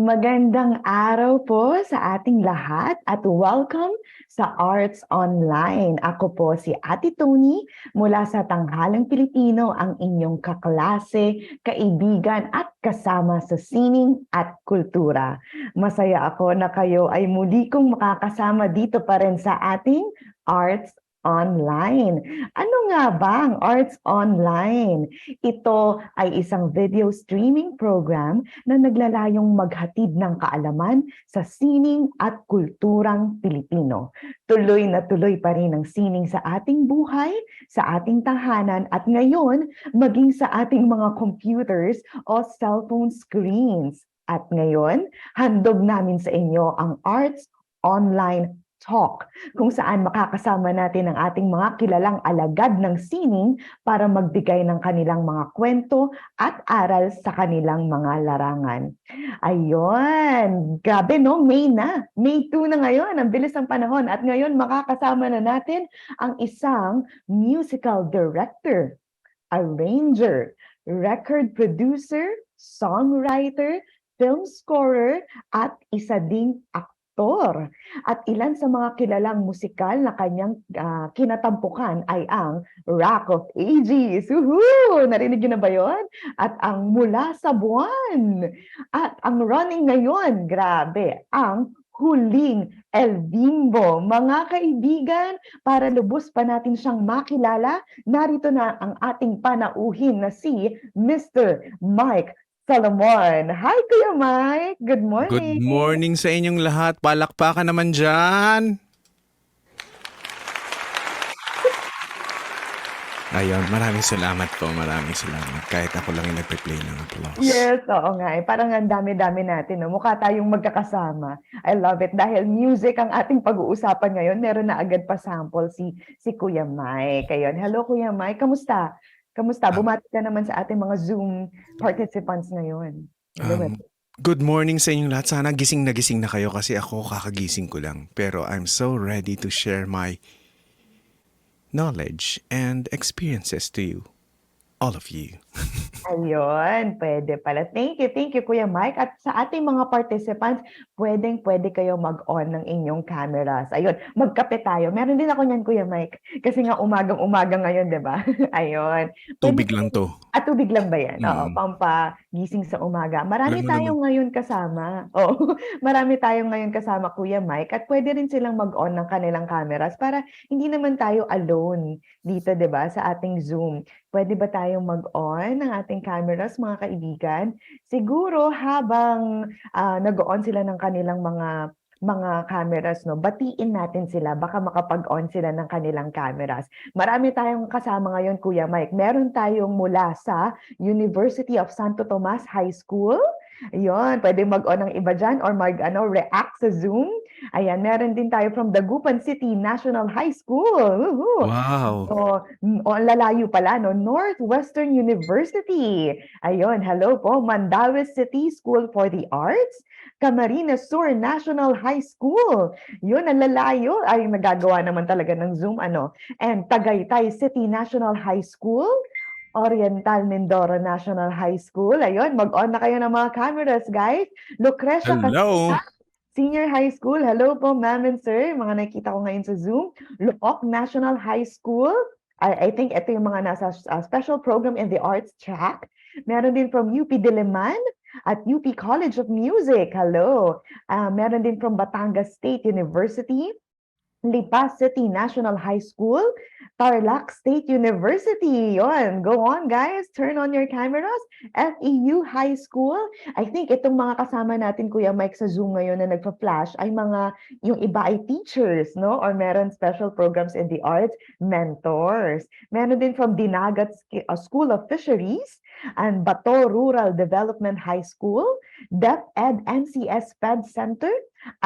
Magandang araw po sa ating lahat at welcome sa Arts Online. Ako po si Ate Tony mula sa Tanghalang Pilipino, ang inyong kaklase, kaibigan at kasama sa sining at kultura. Masaya ako na kayo ay muli kong makakasama dito pa rin sa ating Arts Online. Ano nga ba ang Arts Online? Ito ay isang video streaming program na naglalayong maghatid ng kaalaman sa sining at kulturang Pilipino. Tuloy na tuloy pa rin ang sining sa ating buhay, sa ating tahanan at ngayon maging sa ating mga computers o cellphone screens. At ngayon, handog namin sa inyo ang Arts Online Talk, kung saan makakasama natin ang ating mga kilalang alagad ng sining para magbigay ng kanilang mga kwento at aral sa kanilang mga larangan. Ayun, grabe no, May na. May 2 na ngayon, ang bilis ng panahon. At ngayon makakasama na natin ang isang musical director, arranger, record producer, songwriter, film scorer, at isa ding aktor. At ilan sa mga kilalang musikal na kanyang kinatampukan ay ang Rock of Ages. Woohoo! Narinig niyo na ba yun? At ang Mula sa Buwan. At ang running ngayon, grabe, ang Huling El Bimbo. Mga kaibigan, para lubos pa natin siyang makilala, narito na ang ating panauhin na si Mr. Mike Salomon. Hi, Kuya Mike. Good morning. Good morning sa inyong lahat. Palakpakan naman dyan. Ayun, maraming salamat po, maraming salamat. Kahit ako lang yung nagpe-play ng applause. Yes, oo nga, parang ang dami-dami natin 'no, mukha tayong magkakasama. I love it dahil music ang ating pag-uusapan ngayon, meron na agad pa-sample si Kuya Mike, ayun. Hello Kuya Mike, kamusta? Kamusta? Um, Bumati ka naman sa ating mga Zoom participants ngayon. Hello. Good morning sa inyong lahat. Sana gising na kayo kasi ako kakagising ko lang. Pero I'm so ready to share my knowledge and experiences to you, all of you. Ayun, puwede pala. Thank you Kuya Mike at sa ating mga participants, puwedeng-puwede kayo mag-on ng inyong cameras. Ayun, magkape tayo. Meron din ako niyan Kuya Mike, kasi nga umagang-umaga ngayon 'di ba? Ayun. Tubig lang to. Tubig lang ba 'yan? Oo, Mm. pampagising sa umaga. Alam Marami mo naman, tayong ngayon kasama. Oo, marami tayong ngayon kasama Kuya Mike at puwede rin silang mag-on ng kanilang cameras para hindi naman tayo alone dito 'di ba, sa ating Zoom. Puwede ba tayong mag-on ng ating cameras mga kaibigan? Siguro habang, nag-o-on sila ng kanilang mga cameras 'no, batiin natin sila baka makapag-on sila ng kanilang cameras. Marami tayong kasama ngayon Kuya Mike. Meron tayong mula sa University of Santo Tomas High School, ayun, puwedeng mag-on ng iba diyan or mag-ano, react sa Zoom. Ayan, meron din tayo from Dagupan City National High School, woohoo! wow. Ang lalayo pala 'no, Northwestern University. Ayun, hello po, Mandaue City School for the Arts, Camarines Sur National High School. Yun, ang lalayo. Ay, nagagawa naman talaga ng Zoom ano. And Tagaytay City National High School, Oriental Mindoro National High School. Ayun, mag-on na kayo ng mga cameras, guys. Lucrecia Hello. Senior High School. Hello po, ma'am and sir. Mga nakikita ko ngayon sa Zoom. Look National High School. I think ito yung mga nasa special program in the arts track. Meron din from UP Diliman at UP College of Music. Hello. Meron din from Batangas State University, Lipa City National High School, Tarlac State University. Yon, go on guys, turn on your cameras. FEU High School. I think itong mga kasama natin Kuya Mike sa Zoom ngayon na nagpa-flash ay yung iba ay teachers, no? Or meron special programs in the arts, mentors. Meron din from Dinagat School of Fisheries and Bato Rural Development High School, DepEd NCS Fed Center,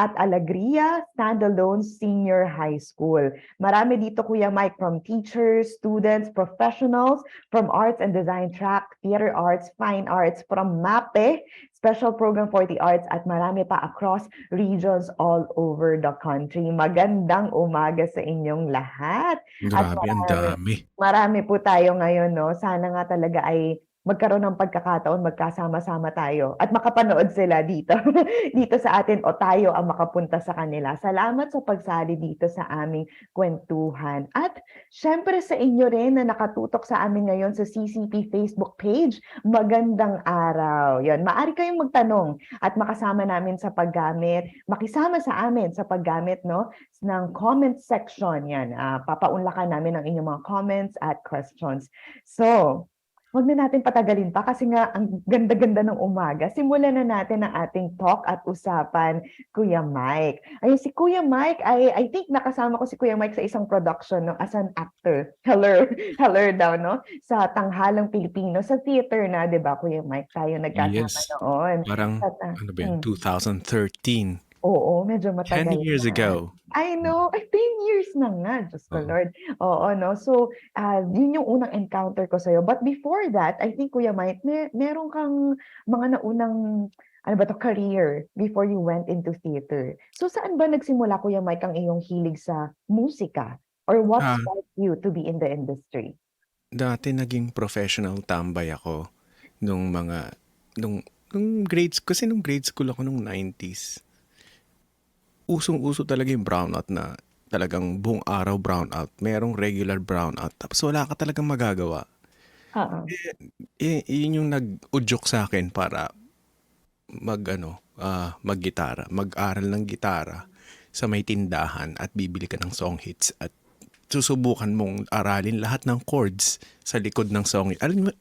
at Alegria Standalone Senior High School. Marami dito Kuya Mike from teachers, students, professionals, from arts and design track, theater arts, fine arts, from MAPE, special program for the arts, at marami pa across regions all over the country. Magandang umaga sa inyong lahat. Grabe, ang dami. Marami po tayo ngayon, no? Sana nga talaga ay magkaroon ng pagkakataon, magkasama-sama tayo at makapanood sila dito, dito sa atin o tayo ang makapunta sa kanila. Salamat sa pagsali dito sa aming kwentuhan. At syempre sa inyo rin na nakatutok sa amin ngayon sa CCP Facebook page, magandang araw. Yon, maaari kayong magtanong at makasama namin sa paggamit, makisama sa amin sa paggamit no, ng comment section. Yan, papaunlakan namin ang inyong mga comments at questions. So, wag na natin patagalin pa kasi nga ang ganda-ganda ng umaga. Simulan na natin ang ating talk at usapan, Kuya Mike. Ayun, si Kuya Mike, I think nakasama ko si Kuya Mike sa isang production no, as an actor. Hello daw, no? Sa Tanghalang Pilipino, sa theater na, di ba, Kuya Mike? Tayo nagkasama Yes. noon. Parang, ano ba yun, 2013. Oo, medyo 10 matagal years na. ago. I know, ay 10 years na nga, Diyos ko Oo. Lord. Oo, no? So, yun yung unang encounter ko sa'yo. But before that, I think Kuya Mike, meron kang mga naunang, ano ba to, career before you went into theater. So, saan ba nagsimula, Kuya Mike, ang iyong hilig sa musika? Or what Ah, sparked you to be in the industry? Dati naging professional tambay ako nung nung grade school ako nung 90s. Usong-uso talaga yung brownout na talagang buong araw brownout. Merong regular brownout. Tapos wala ka talagang magagawa. Oo. Yun yung nag-udyok sa akin para mag-gitara. Mag-aral ng gitara sa may tindahan at bibili ka ng song hits at susubukan mong aralin lahat ng chords sa likod ng song hits. Alam mo,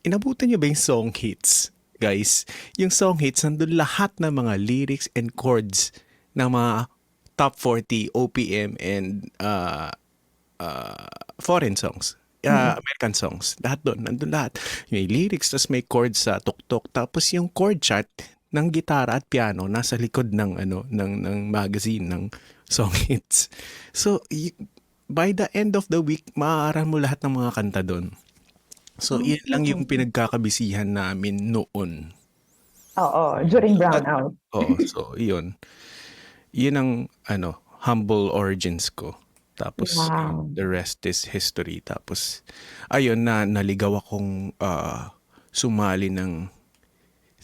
inabutan niyo ba yung song hits? Guys, yung song hits, nandun lahat ng mga lyrics and chords ng mga top 40 OPM and foreign songs. Mm. American songs. Lahat doon, nandun lahat. May lyrics, tapos may chords sa tuktok. Tapos yung chord chart ng gitara at piano nasa likod ng ng magazine ng song hits. So by the end of the week, maaaral mo lahat ng mga kanta doon. So yun lang yung Okay. pinagkakabisihan namin noon. Oo, during brownout. Oo, so yun. Yun ang humble origins ko. Tapos Wow. the rest is history. Tapos ayun na naligaw akong sumali ng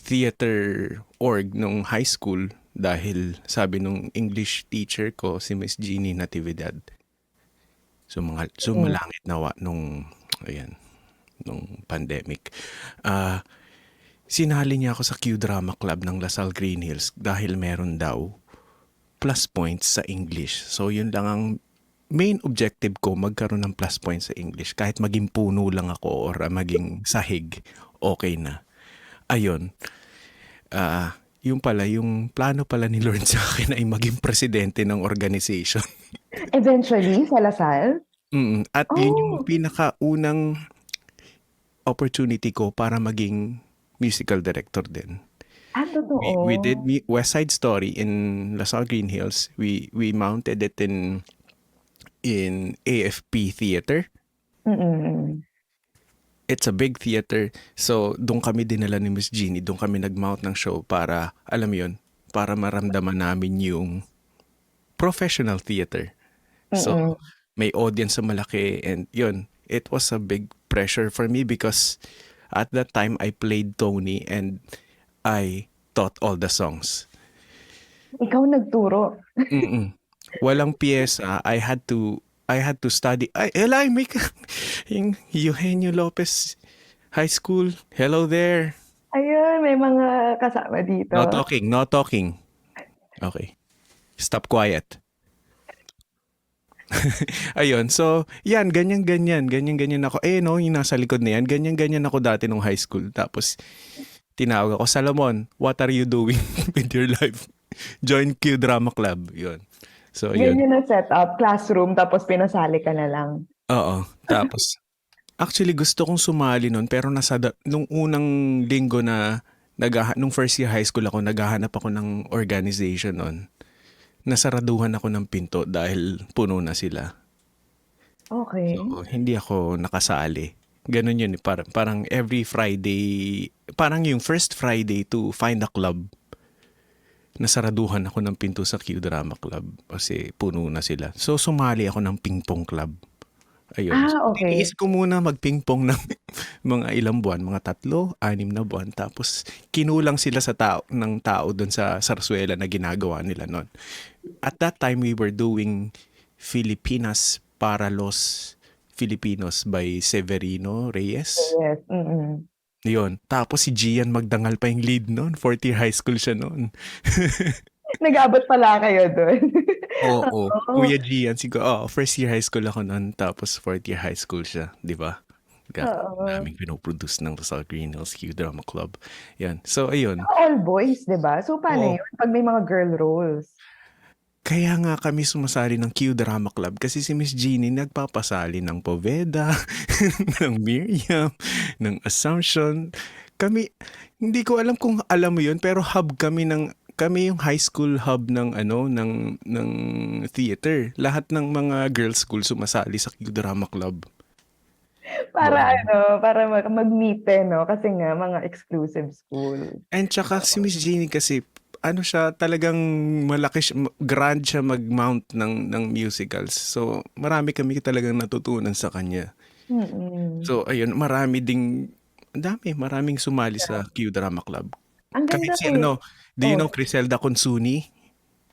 theater org nung high school dahil sabi nung English teacher ko si Miss Jeannie Natividad. Mm. Sumalangit nawa nung ayan nung pandemic. Ah Sinali niya ako sa Q Drama Club ng Lasal Green Hills dahil meron daw plus points sa English. So yun lang ang main objective ko, magkaroon ng plus points sa English. Kahit maging puno lang ako or maging sahig, okay na. Ayun. Yung pala, yung plano pala ni Lord sa akin ay maging presidente ng organization. Eventually, sa Lasal? At yun yung Oh, pinakaunang opportunity ko para maging musical director din. We did totoo. West Side Story in Lasal Green Hills. We mounted it in AFP Theater. Mm. It's a big theater. So, doon kami dinala ni Miss Jeannie. Doon kami nag-mount ng show para, alam mo yun, para maramdaman namin yung professional theater. So, Mm. may audience sa malaki and yun, it was a big pressure for me because at that time I played Tony and I taught all the songs. Ikaw nagturo. Mm. Walang piyesa. I had to study. Ay, Eli, may yung Eugenio Lopez High School. Hello there. Ayun, may mga kasama dito. No talking, no talking. Okay. Stop quiet. Ayun. So, yan, ganyan-ganyan ako. No, yung nasa likod na yan, ganyan-ganyan ako dati nung high school. Tapos, tinawag ako, Salomon, what are you doing with your life? Join Q Drama Club. Yun. So, yun. Ganyan ang setup, classroom, tapos pinasali ka na lang. Oo. Tapos, actually gusto kong sumali nun pero nung unang linggo na nung first year high school ako, naghahanap ako ng organization nun. Nasaraduhan ako ng pinto dahil puno na sila. Okay. So, hindi ako nakasali. Ganun yun. Parang every Friday, parang yung first Friday to find a club, nasaraduhan ako ng pinto sa Q Drama Club kasi puno na sila. So, sumali ako ng ping pong club. Ayun. So, Okay. tiniis ko muna mag-ping-pong ng mga ilang buwan, mga 3, 6 na buwan. Tapos, kinulang sila ng tao doon sa Sarsuela na ginagawa nila noon. At that time, we were doing Filipinas para los Filipinos by Severino Reyes. Yes. Mm. Yun. Tapos si Gian Magdangal pa yung lead noon. Fourth year high school siya noon. Nag-abot pala kayo dun. Oo. Oo. Kuya Gian, first year high school ako noon, tapos fourth year high school siya, di ba? Oo. Naming pinoproduce ng Lasal Green Hills Q Drama Club. Yan. So, ayun. All boys, di ba? So, paano Oo. yun? Pag may mga girl roles. Kaya nga kami sumasali ng Q Drama Club kasi si Miss Jeannie nagpapasali ng Poveda, ng Miriam, ng Assumption. Kami, hindi ko alam kung alam mo yun, pero kami yung high school hub ng theater. Lahat ng mga girls school sumasali sa Q Drama Club. Para Oo. para mag-meet no? Kasi nga, mga exclusive school. And tsaka si Miss Jeannie kasi, siya, talagang malaki siya, grand siya mag-mount ng musicals. So, marami kami talagang natutunan sa kanya. Mm. So, ayun, maraming sumali sa Q Drama Club. Ang Kahit ganda si eh. do you Oh, know Criselda Consuni?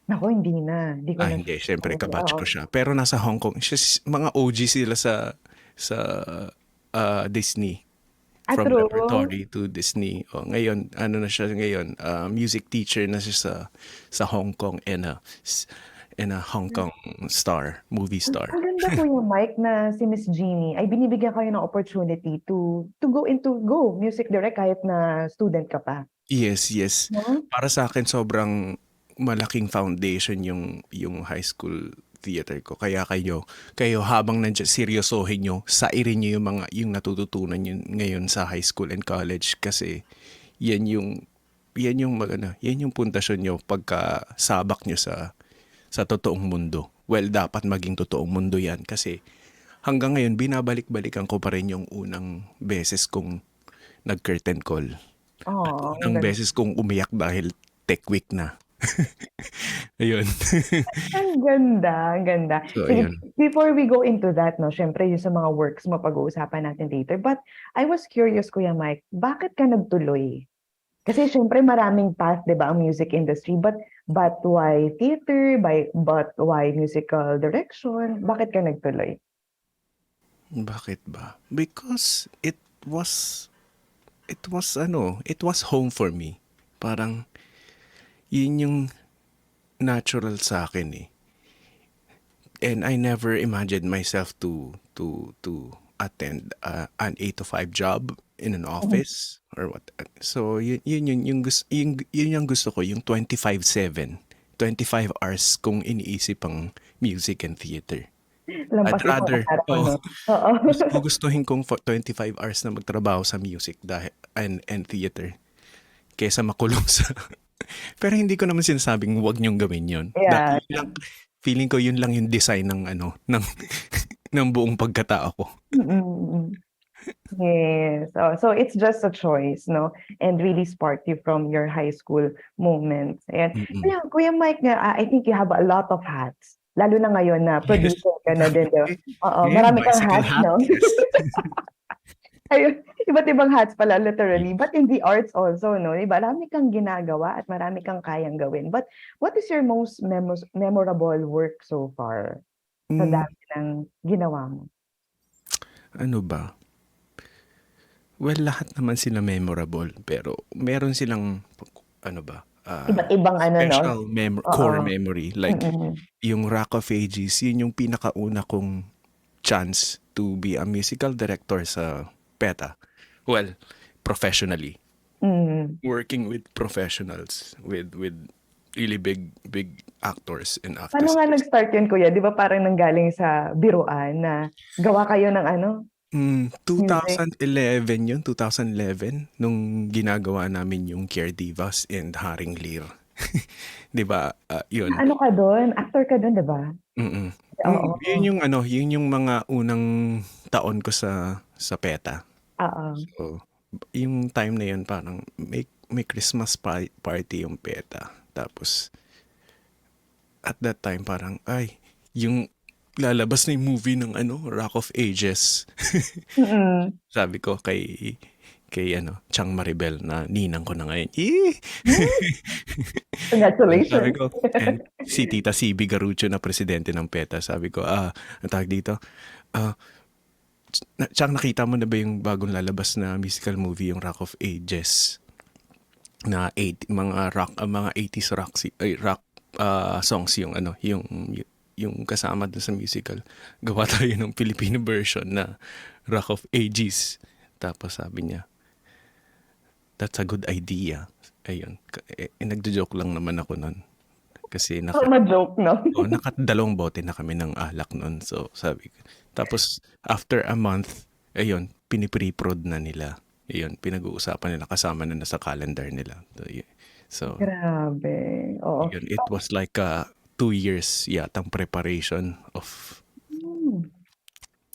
naku, hindi na. Hindi ko na Hindi, syempre sure. kabatch Oo. ko siya. Pero nasa Hong Kong, mga OG sila sa Disney. From True. laboratory to Disney. Ngayon, na siya ngayon? Music teacher na siya sa Hong Kong and a Hong Kong movie star. Ang ganda Kuya Mike na si Miss Jeannie ay binibigyan kayo ng opportunity to go music direct kahit na student ka pa. Yes, yes. No? Para sa akin sobrang malaking foundation yung high school theater ko. Kaya kayo habang nandiyan seryosohin nyo, sairin nyo yung natututunan nyo ngayon sa high school and college kasi yan yan yung pundasyon nyo pagka sabak nyo sa totoong mundo. Well, dapat maging totoong mundo yan kasi hanggang ngayon binabalik-balikan ko pa rin yung unang beses kong nag-curtain call. At Oh, ang unang beses kong umiyak dahil tech week na. Ayun. ang ganda. So, Sige, ayun. before we go into that, no, syempre yung sa mga works mo pag-uusapan natin later. But I was curious, Kuya Mike, bakit ka nagtuloy? Kasi syempre maraming path, 'di ba, ang music industry. But why theater? But why musical direction? Bakit ka nagtuloy? Bakit ba? Because it was home for me. Parang yun yung natural sa akin eh. And I never imagined myself to attend an 8 to 5 job in an office or what. So yun yung gusto ko, yung 25/7, 25 hours kung iniisip ang music and theater. I'd Lampas isang rather, araw, oh, no? Oo. mas gugustuhin kong 25 hours na magtrabaho sa music and theater kaysa makulong sa pero hindi ko naman sinasabing huwag niyong gawin 'yon. Yeah. Dahil lang feeling ko 'yun lang yung design ng ng ng buong pagkatao ko. Mm. Yes. So it's just a choice, no? And really sparked you from your high school moments. Ayan. Mm. Kuya Mike nga, I think you have a lot of hats. Lalo na ngayon na Yes. producer ka na din, 'di ba? Oo, Yeah, marami kang bicycle hats, hat, no? yes. Ayun, iba't ibang hats pala literally, but in the arts also, no? 'Di ba, marami kang ginagawa at marami kang kayang gawin. But what is your most memorable work so far sa Hmm, dami ng ginawa mo? ano ba? Well, lahat naman sila memorable pero meron silang ano ba, Iba't ibang ano, no? special Oo. core memory like Mm. yung Rock of Ages, yun yung pinakauna kong chance to be a musical director sa PETA. Well, professionally. Mm. Working with professionals, with really big actors and Paano nga actresses. nag-start yun, kuya? 'Di ba parang nanggaling sa biruan na gawa kayo ng ano, music? 2011 yun, 2011, nung ginagawa namin yung Care Divas and Haring Lear. 'Di ba? Yun. Ano ka dun, actor ka dun, 'di ba? Mm. Oo. Yun yung mga unang taon ko sa PETA. Oo. So, yung time na yun parang may Christmas party yung PETA. Tapos at that time parang yung lalabas na yung movie ng Rock of Ages. Mm. Sabi ko kay Chang Maribel na ninang ko na ngayon. Eh! Sabi Congratulations. ko, and si Tita CB Garucho na presidente ng PETA, sabi ko, ang tawag dito, Chang, nakita mo na ba yung bagong lalabas na musical movie, yung Rock of Ages? Na mga 80s rock songs yung kasama dun sa musical. Gawa tayo ng Filipino version na Rock of Ages. Tapos sabi niya, that's a good idea. Ayun. Nagjo-joke lang naman ako nun. Kasi Ma-joke, no? nakadalawang bote na kami ng alak nun. So sabi ko. Tapos after a month, ayun, pinipre-prod na nila. Ayun, pinag-uusapan nila, kasama na sa calendar nila. So Grabe. Oo. yun, it was like 2 years yatang preparation of Hmm.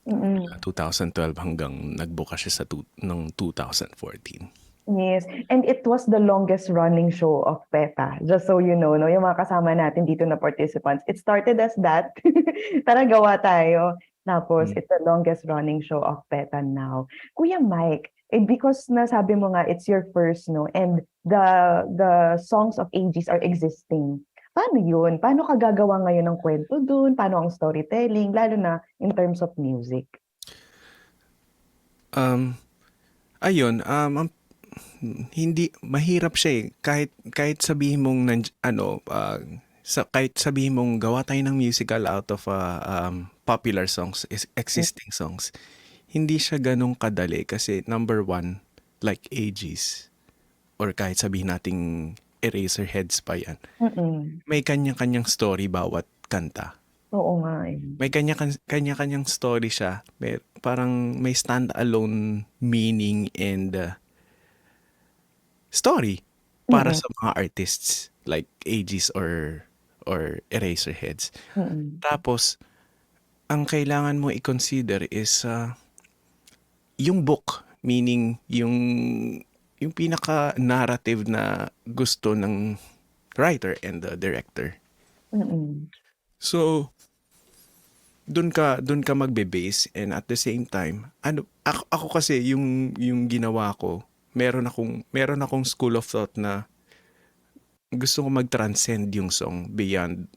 Mm. 2012 hanggang nagbuka siya ng 2014. Yes, and it was the longest running show of PETA. Just so you know, no, yung mga kasama natin dito na participants. It started as that. Tara, gawa tayo. Tapos, it's the longest running show of PETA now. Kuya Mike, because nasabi mo nga, it's your first, no, and the songs of ages are existing. Paano yun? Paano ka gagawa ngayon ng kwento dun? Paano ang storytelling? Lalo na in terms of music. Ayun, hindi mahirap siya eh. Kahit sabihin mong kahit sabihin mong gawa tayo ng musical out of popular songs, existing songs. Hindi siya ganong kadali kasi number one, like Ages or kahit sabihin nating Eraserheads pa yan. Mm. May kanya-kanyang story bawat kanta. Oo nga eh. May kanya-kanyang story siya. Parang may stand-alone meaning and story para Mm, sa mga artists like Aegis or Eraserheads. mm. Tapos, ang kailangan mo i-consider is yung book, meaning yung pinaka-narrative na gusto ng writer and the director. Mm. So, dun ka magbe-base and at the same time, ako kasi yung ginawa ko, meron akong school of thought na gusto ko mag-transcend yung song beyond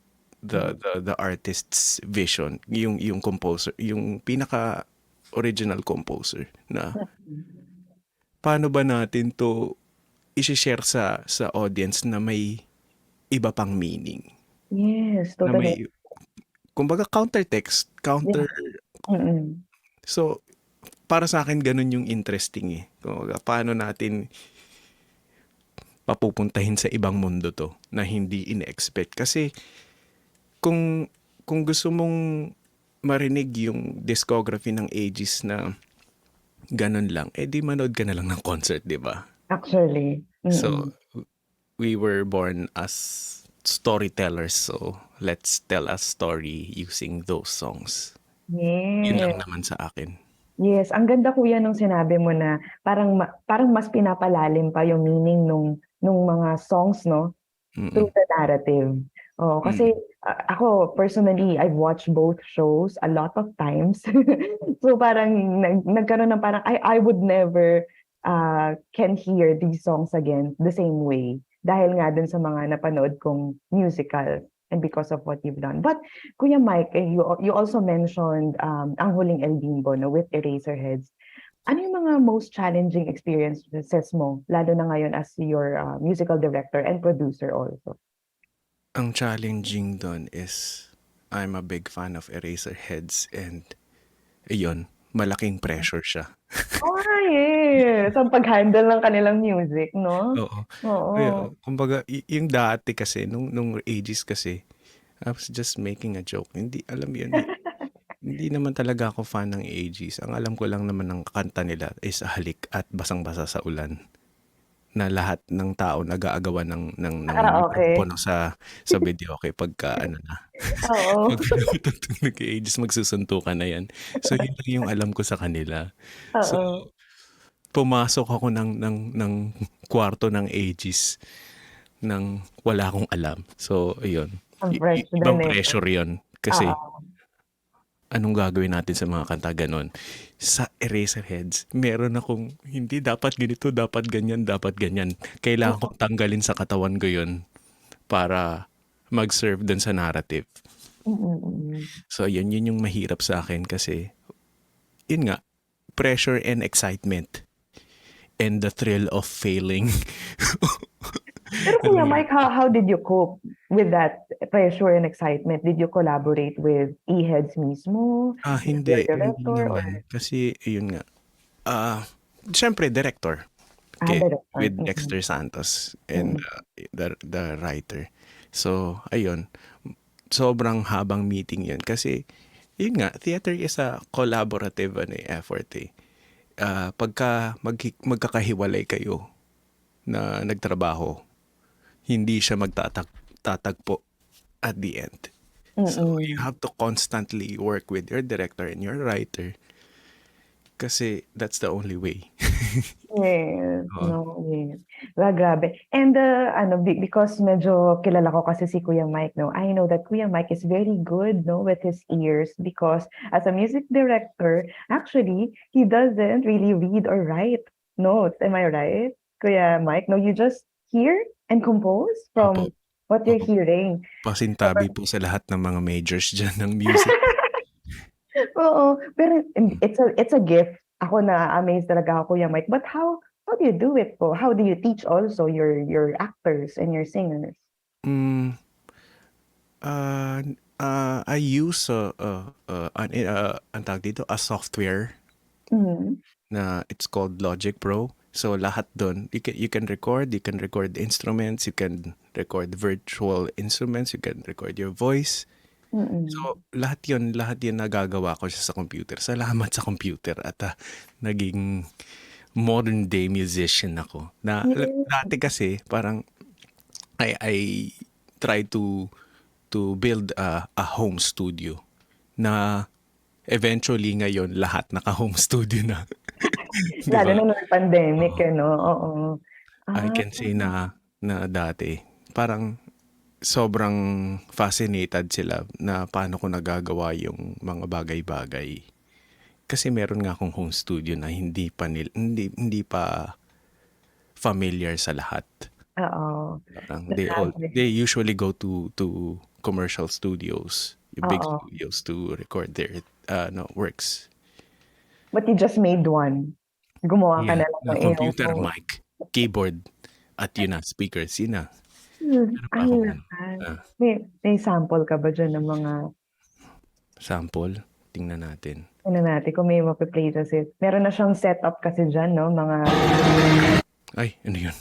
Mm. the artist's vision, yung composer, yung pinaka original composer na paano ba natin 'to i-share sa audience na may iba pang meaning, Yes, na totally. may kumbaga countertext, Yeah. counter Mm. so para sa akin gano'n yung interesting, eh. Kumbaga paano natin papupuntahin sa ibang mundo 'to na hindi ine-expect. Kasi kung kung gusto mong marinig yung discography ng Aegis na gano'n lang, eh, di manood ka na lang ng concert, 'di ba? Actually. So, Mm. we were born as storytellers, so let's tell a story using those songs. Yun lang Yes. naman sa akin. Yes, ang ganda kuya nung sinabi mo na parang mas pinapalalim pa yung meaning nung mga songs 'no, through Mm, the narrative. Oo, kasi mm. ako personally, I've watched both shows a lot of times. So parang nagkaroon ng parang I would never, can hear these songs again the same way dahil nga dun sa mga napanood kong musical and because of what you've done. But Kuya Mike, you also mentioned, Ang Huling El Bimbo 'no, with Eraserheads. Ano yung mga most challenging experiences mo lalo na ngayon as your, musical director and producer also? Ang challenging dun is I'm a big fan of Eraserheads and ayun, malaking pressure siya. Yes, ang pag-handle ng kanilang music 'no? Oo. Oo. Kumbaga yung dati kasi nung Aegis kasi, I was just making a joke. Hindi alam mo yun, hindi naman talaga ako fan ng Aegis. Ang alam ko lang naman ng kanta nila is Halik at Basang-basa sa Ulan. Na lahat ng tao nag-aagawan ng Karaoke. mikropono sa videoke pagka ano na, Oo, pag pinapatugtog nag-i-Aegis magsusuntukan na yan. So yun lang yung alam ko sa kanila. So oo. pumasok ako ng kwarto ng Aegis ng wala akong alam. So ayun, Ang fresh din ibang eh. pressure yun kasi Oo. anong gagawin natin sa mga kanta gano'n. Sa Eraserheads, meron akong hindi dapat ganito, dapat ganyan, dapat ganyan. Kailangan kong tanggalin sa katawan ko yun para mag-serve dun sa narrative. Mm, mm. So yun yung mahirap sa akin kasi yun nga, pressure and excitement and the thrill of failing. Pero Alam Kuya mo yun? Mike, how did you cope with that pressure and excitement? Did you collaborate with E-heads mismo, with your Hindi director or naman. Kasi yun nga, ah, siyempre director. Okay, director? with Mm, Dexter Santos and mm. the writer. So, ayun, sobrang habang meeting 'yun kasi yun nga, theater is a collaborative ano, effort eh. Pagka magkakahiwalay kayo na nagtrabaho, hindi siya tatagpo at the end. So, you Mm. have to constantly work with your director and your writer kasi that's the only way. Yes, Oo. no, yes. Grabe. And, ano because medyo kilala ko kasi si Kuya Mike 'no, I know that Kuya Mike is very good 'no, with his ears because as a music director, actually, he doesn't really read or write notes. Am I right, Kuya Mike? No, you just hear and compose Opo, from what you're opo. hearing. Pasintabi po sa lahat ng mga majors diyan ng music. Oo, pero Hmm. it's a gift. Ako na-amaze talaga ako, Kuya Mike. But how do you do it po? How do you teach also your actors and your singers? Hmm, ah, I use, anong tawag dito, a software Mhm. na it's called Logic Pro. So lahat dun, you can record instruments, you can record virtual instruments, you can record your voice, Mm. So, lahat yun nagagawa ko siya sa computer. Salamat sa computer at naging modern day musician ako. Yes. Dati kasi parang I try to build a home studio na eventually ngayon lahat naka-home studio na. Di Lalo ba? na nung pandemic, Oo. no? Oo. I Ah, can say na dati parang sobrang fascinated sila na paano ko nagagawa yung mga bagay-bagay. Kasi meron nga akong home studio na hindi pa familiar sa lahat. oo. Parang Grabe. they usually go to commercial studios, yung big Oo. studios to record their no, works. But you just made one. Gumawa ka Yeah, na lang na ng iyong computer, own. mic, keyboard, at yun na, speakers, yun na. Ano pa Ang akong lakas. ah, May sample ka ba diyan ng mga sample? Tingnan natin. ano natin kung may mape-play kasi meron na siyang setup kasi diyan 'no, mga Ay, ano yun?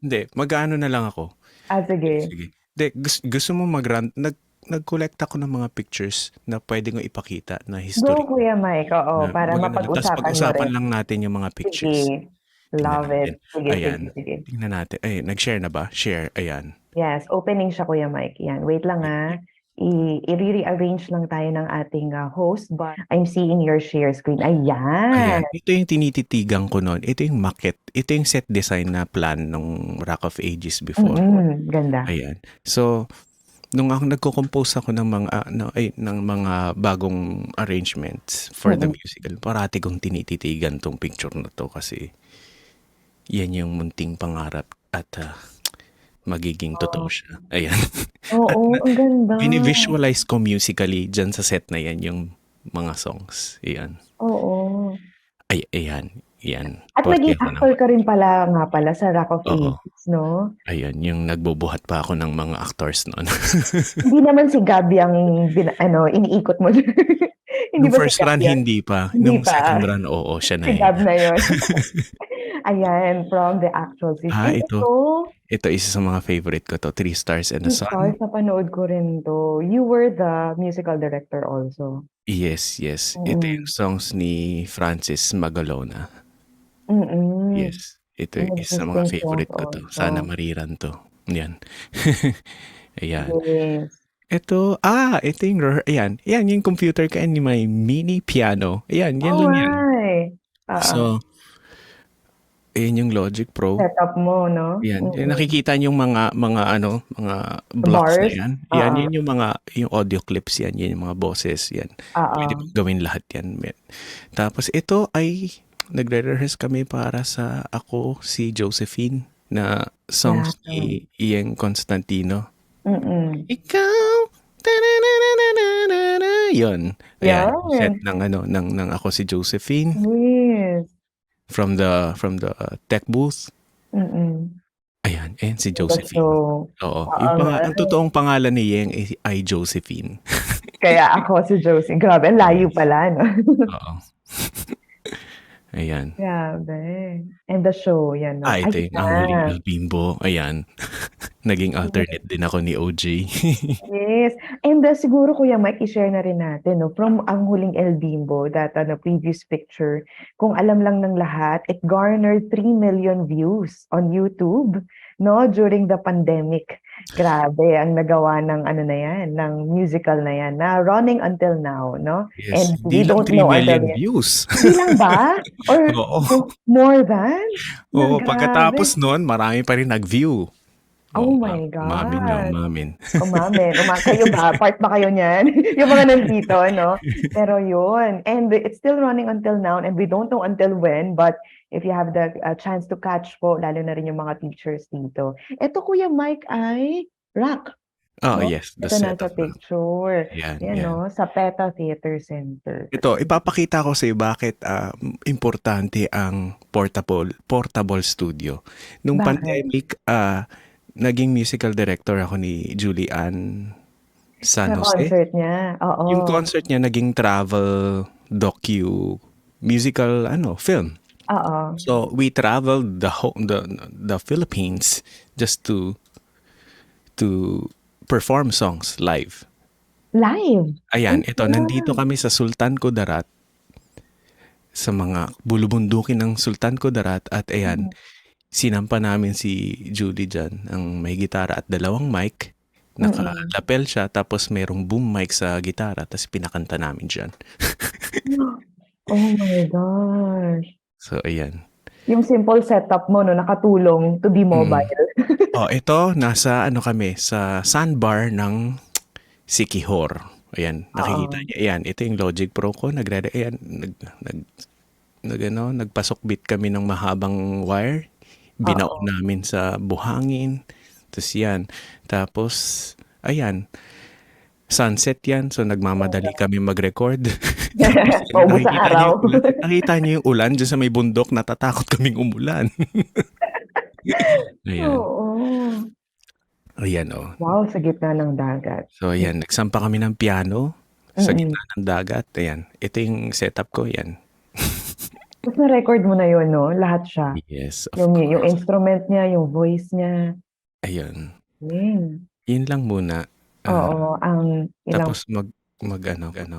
Hindi, mag-aano na lang ako. sige. Sige. Hindi, gusto mo nag-collect ako ng mga pictures na pwede kong ipakita na Go history. Kuya Mike, oo, Na para maganda lang. Tapos mapag-usapan mo pag-usapan rin. lang natin yung mga pictures. Sige, Tingnan love it. natin. Sige, sige, Ayan. sige. Tingnan natin. Ay, nag-share na ba? Share. Ayan. Yes, opening siya Kuya Mike, 'yan. Wait lang, i-rearrange lang tayo ng ating, host, but I'm seeing your share screen. Ayan. Ayan. Ito yung tinititigan ko noon. Ito yung maquette. Ito yung set design na plan ng Rock of Ages before. Ganda. Ayan. So, nung ako nagko-compose ako ng ng mga bagong arrangements for the Mm. musical, parati kong tinititigan tong picture na to kasi yan yung munting pangarap at magiging totoo Oh, siya. Ayan. At oo, ang ganda. bini-visualize ko musically dyan sa set na yan yung mga songs. Ayan. Oo. Ay, ayan. Yan. At Porque naging ako ng... actor ka rin pala nga pala sa Rock of Oo. Ages, 'no? Ayan. Yung nagbubuhat pa ako ng mga actors noon. Hindi naman si Gabby ang iniikot mo. Hindi Nung ba si first run, Gabby yan? hindi pa. Hindi Nung pa. second run, oo, siya na Si yun. Gab na yun. Ayan, from the actual series. And Ito. ito, Ito isa sa mga favorite ko to. 3 Stars and a Two Sun. Stars, napanood ko rin 'to. You were the musical director also. Yes, yes. Ito yung Mm. songs ni Francis Magalona. Mm. Yes. Ito yung isa sa mga Nag-existing songs favorite ko to. Sana also. mariran to. Yan. Ayan. Yes. Ito yung, ayan. Ayan yung computer ka and may mini piano. Ayan, yan Oh, lang yan. my. So, ayan yung Logic Pro. Setup mo, no? Yan. Nakikita niyo yung mga blocks na Bars? yan. Yan, Oo. yun yung audio clips yan. Yan yung mga boses yan. Pwede Oo. gawin lahat yan. Tapos ito ay nagre-rehearse kami para sa Ako, si Josephine na songs Yeah. ni Ian Constantino. Mm. Ikaw, tananananana, yun. Ayan, Yan. set ng Ako, si Josephine Yes. from the tech booth. Mm. Ayan, si The Josephine. show. Oo. Oo Yung nga. ang totoong pangalan ni Yeng ay Josephine. Kaya ako si Josie. Grabe, ang layo pala, no? Oo. Ayan. Grabe. And the show, yan, no? Ito yung Ang Huling Ayan. El Bimbo. Ayan. Naging alternate din ako ni OJ. Yes. And siguro Kuya Mike, i-share na rin natin, no, from Ang Huling El Bimbo, that previous picture, kung alam lang ng lahat, it garnered 3 million views on YouTube, no, during the pandemic. Grabe, ang nagawa ng na yan, ng musical na yan, na running until now, no? Yes. And Hindi we lang don't 3 know until million yet. views. Hindi lang ba? Or Oo. more than? Oo. Grabe. Pagkatapos nun, marami pa rin nag-view. Oh my Umamin na, God. umamin. Umamin. Kayo ba? Part ba kayo niyan? Yung mga nandito, no? Pero yun. And it's still running until now and we don't know until when, but if you have the chance to catch po, lalo na rin yung mga teachers dito. Ito Kuya Mike ay rock. Oh, No? yes. The Ito set nasa of picture. Yan, Yan, yan. no? Sa PETA Theater Center. Ito, ipapakita ko sa iyo bakit importante ang portable studio. Nung Bakit? pandemic, naging musical director ako ni Julian San Sa Jose. concert niya. Oo. Yung concert niya naging travel musical film. Oo. So we traveled the Philippines just to perform songs live. Live? Ayan, Ay, ito, nandito kami sa Sultan Kudarat, sa mga bulubundukin ng Sultan Kudarat, at ayan, mm, sinampa namin si Julie dyan, ang may gitara at dalawang mic. mm. Naka-lapel siya, tapos merong boom mic sa gitara, tapos pinakanta namin dyan. Oh my gosh. So, ayan. Yung simple setup mo 'no, nakatulong to be Mm. mobile. Oh, ito, nasa ano kami, sa sandbar ng Siquijor. Ayan, nakikita Oo, niyo. Ayan, ito yung Logic Pro ko. Ayan, nagpasok bit kami ng mahabang wire. Binaon oo. namin sa buhangin. Tapos yan. Tapos, ayan, sunset yan. So, nagmamadali kami mag-record. Tapos, yan, Paubos ang nakikita niyo araw. yung ulan. Nakita niyo yung ulan dyan sa may bundok. Natatakot kaming umulan. Ayan. Oo. Ayan, oh. Wow, sa gitna ng dagat. So, ayan, nagsampa kami ng piano sa Mm. gitna ng dagat. Ayan, ito yung setup ko, yan. Tapos na-record mo na yun 'no, lahat siya? Yes, of Yung course. instrument niya, yung voice niya. Ayun. Galing. Yun lang muna. Ah, Oo, ang ilang tapos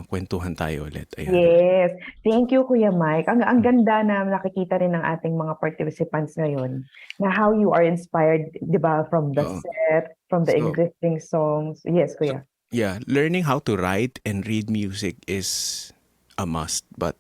kwentuhan tayo ulit. Ayan. yes. Thank you, Kuya Mike. Ang ganda na nakikita rin ng ating mga participants ngayon na how you are inspired, 'di ba, from the Oo. set, from the So, existing songs. Yes, so, Kuya. yeah, learning how to write and read music is a must. But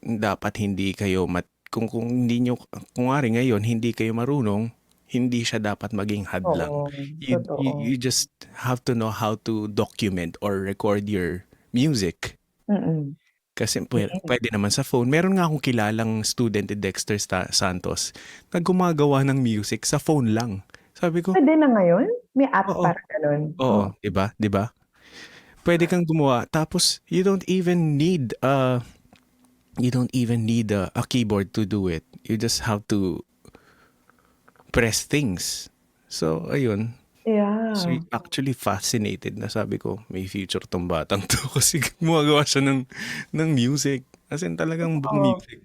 dapat hindi kayo kung hindi nyo, kung nga ngayon, hindi kayo marunong, hindi siya dapat maging hadlang. Oo, You totoo. just have to know how to document or record your music. Mm. Kasi Yes. pwede naman sa phone. Meron nga akong kilalang student, Dexter Santos, na gumagawa ng music sa phone lang. Sabi ko, Puwede na ngayon? May app oo, para gano'n? oo, Oh, 'di ba? 'Di ba? Pwede kang gumawa, tapos you don't even need a keyboard to do it. You just have to press things. So, ayun. So, yeah. actually fascinated na, sabi ko, may future tong batang to kasi gumagawa siya ng music. As in, talagang buong Oo, music.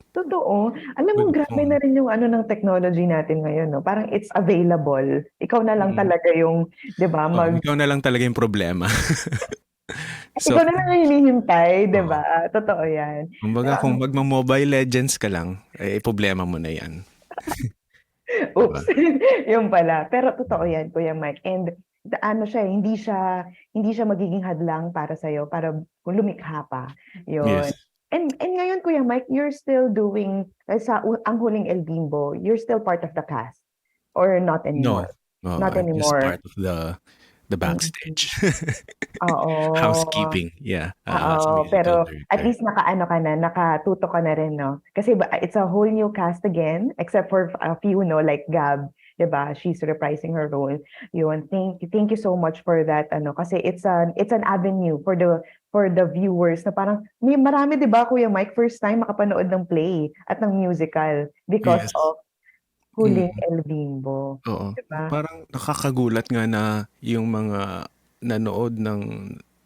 totoo. Alam mo With grabe na phone. rin yung ano ng technology natin ngayon 'no, parang it's available. Ikaw na lang Mm. talaga yung 'di ba, Oh, ikaw na lang talaga yung problema. So, ikaw na lang ang hinihintay 'di oo. ba? Totoo 'yan. Pero Kumbaga, kung magma-Mobile Legends ka lang, eh, problema mo na yan. oops, Diba? yun pala. Pero totoo 'yan, Kuya Mike, and ano siya, hindi siya magiging hadlang para sa'yo para lumikha pa, yun. Yes. And ngayon, Kuya Mike, you're still doing Ang Huling El Bimbo, you're still part of the cast or not No. anymore? Oo, Not I'm just part anymore? of the Mm. backstage. Oo. Housekeeping, yeah, as a Oo, musical pero at director. least nakaano ka na, nakatuto ka na rin 'no? Kasi it's a whole new cast again, except for a few 'no, like Gab, 'di ba? She's reprising her role. Yun, thank you so much for that ano, kasi it's an avenue for the viewers na parang marami 'di ba, Kuya Mike, first time makapanood ng play at ng musical because Yes. of Huling Mm, El Bimbo, oo. 'di ba? Parang nakakagulat nga na yung mga nanood ng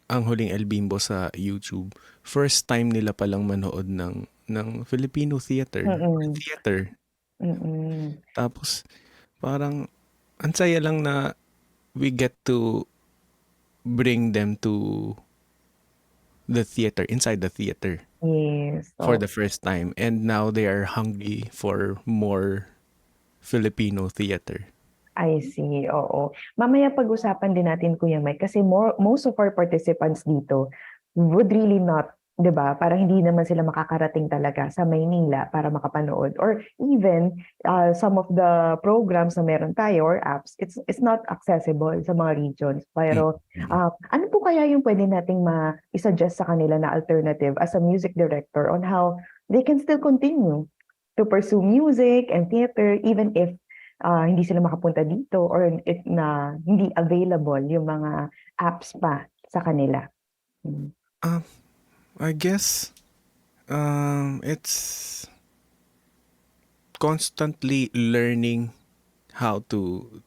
Ang Huling El Bimbo sa YouTube, first time nila palang manood ng Filipino theater or Mm, theater. mm. Tapos parang ang saya lang na we get to bring them to the theater, inside the theater Yes, for the oo. first time. And now they are hungry for more Filipino theater. I see, oo. Mamaya pag-usapan din natin, Kuya Mike, kasi most of our participants dito would really not, 'di ba? Parang hindi naman sila makakarating talaga sa Maynila para makapanood, or even some of the programs na meron tayo or apps, it's not accessible sa mga regions. Mm, Pero mm. ano po kaya yung pwede nating i-suggest sa kanila na alternative as a music director on how they can still continue to pursue music and theater even if hindi sila makapunta dito or if na hindi available yung mga apps pa sa kanila? Hmm. Um, I guess it's constantly learning how to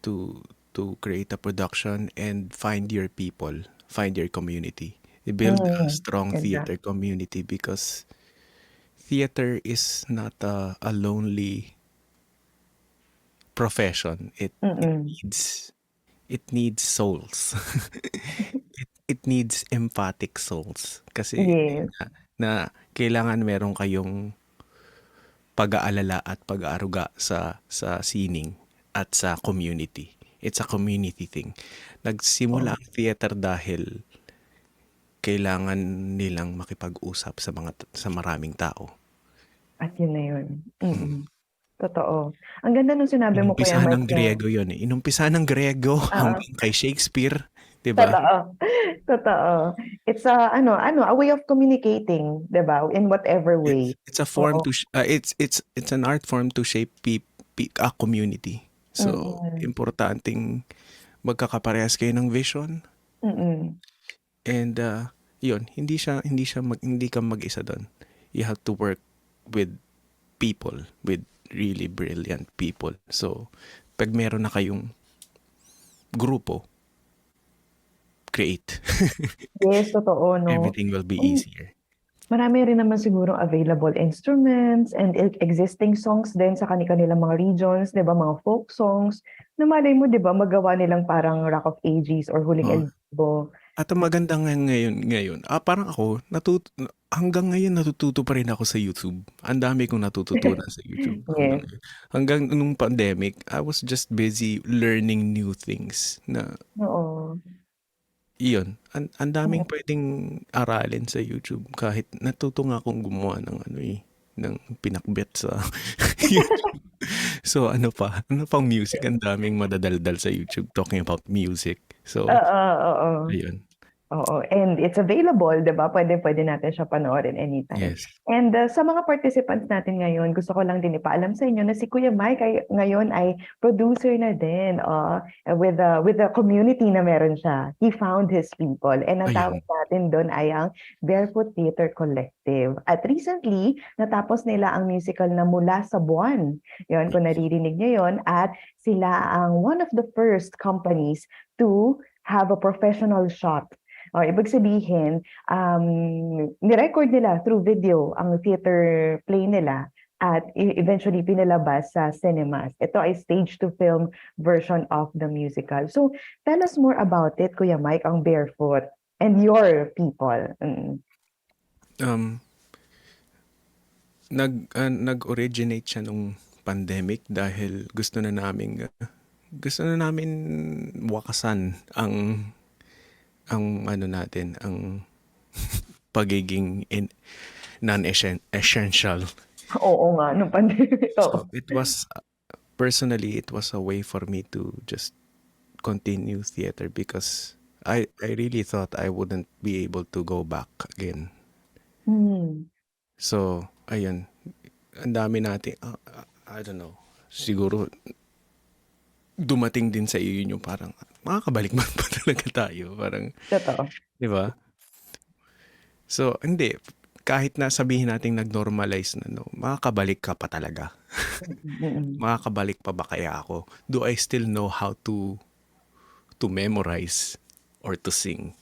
create a production and find your people, find your community. Build a strong Ganda. theater community because theater is not a lonely profession. It Mm. needs it needs souls. It needs emphatic souls. Kasi Yes. na kailangan meron kayong pag-aalala at pag-aaruga sa sining at sa community. It's a community thing. Nagsimula Oo. ang theater dahil kailangan nilang makipag-usap sa maraming tao. At yun na yun. Mm. Totoo. Ang ganda nung sinabi mo, Kuya Inumpisahan ng Mike, na Griego yun eh. Inumpisahan ng Griego oo, hanggang kay Shakespeare, 'di ba? totoo. Totoo. It's a way of communicating, 'di ba? In whatever way. It's a form Oo. to it's an art form to shape a community. So, Mm. importanteng magkakaparehas kayo ng vision Mm. and yun, hindi ka mag-isa doon. You have to work with people, with really brilliant people. So, pag meron na kayong grupo, create. Yes, totoo, no? Everything will be Hmm, easier. marami rin naman sigurong available instruments and existing songs din sa kani-kanilang mga regions, 'di ba, mga folk songs, na malay mo, 'di ba, magawa nilang parang Rock of Ages or Huling Oo. El Gribo. At ang maganda ngayon, parang ako, hanggang ngayon natututo pa rin ako sa YouTube. Ang dami kong natututunan sa YouTube hanggang Yes, ngayon. Hanggang nung pandemic, I was just busy learning new things na oo. iyon. Ang daming Mm. pwedeng aralin sa YouTube kahit natuto nga akong gumawa ng ng pinakbet sa YouTube. So ano pang music, ang daming madadaldal sa YouTube talking about music. So, Oo, oo. ayun. Oo, and it's available, 'di ba? Puwede natin siya panoorin anytime. Yes. And, sa mga participants natin ngayon, gusto ko lang din ipaalam sa inyo na si Kuya Mike ngayon ay producer na din, with the community na meron siya. He found his people, and ang tawag Ayun. natin dun ay ang Barefoot Theater Collective. At recently, natapos nila ang musical na Mula sa Buwan. Yun, kung naririnig niyo yun, at sila ang one of the first companies to have a professional shot. Ibig sabihin, ni-record nila through video ang theater play nila at eventually pinalabas sa cinemas. Ito ay stage-to-film version of the musical. So, tell us more about it, Kuya Mike, ang Barefoot and your people. Um, nag-originate siya nung pandemic dahil gusto na namin wakasan ang ano natin, ang pagiging non-essential. Oo nga, nung pandemic. Oo. So personally, it was a way for me to just continue theater because I really thought I wouldn't be able to go back again. Hmm. So, ayun, ang dami natin, I don't know, siguro dumating din sa iyo yun yung parang, makakabalik man pa talaga tayo? Parang, Totoo. di ba? So, hindi. Kahit na sabihin natin nag-normalize na, no, makakabalik ka pa talaga. Mm. Makakabalik pa ba kaya ako? Do I still know how to memorize or to sing?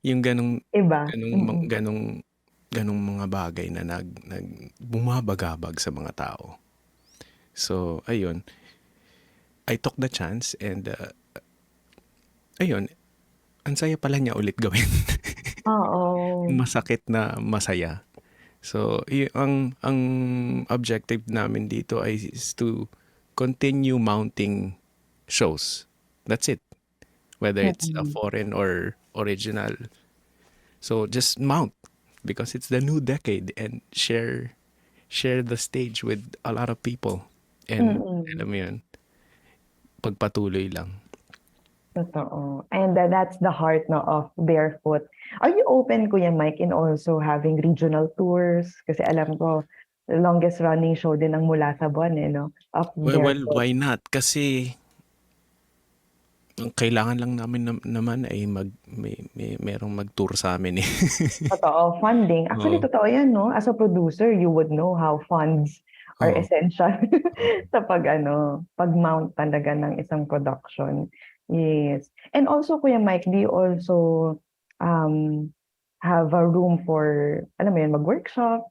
Yung Iba. ganong mga bagay na bumabagabag sa mga tao. So, ayun. I took the chance and ayun, ang saya pala niya ulit gawin. Oo. Masakit na masaya. So, ang objective namin dito is to continue mounting shows. That's it. Whether it's a Mm. foreign or original. So, just mount because it's the new decade and share the stage with a lot of people. And Mm. alam mo yun, pagpatuloy lang. Totoo. And that's the heart, no, of Barefoot. Are you open, Kuya Mike, in also having regional tours? Kasi alam ko, the longest running show din ang Mula sa Buwan, no, of Well, Barefoot. why not? Kasi ang kailangan lang namin naman ay merong mag-tour sa amin eh. Totoo, funding. Actually, Oo. totoo yan, no? As a producer, you would know how funds are Oo. essential sa pag-mount talaga ng isang production. Yes. And also, Kuya Mike, do you also um, have a room for, alam mo yun, mag-workshop?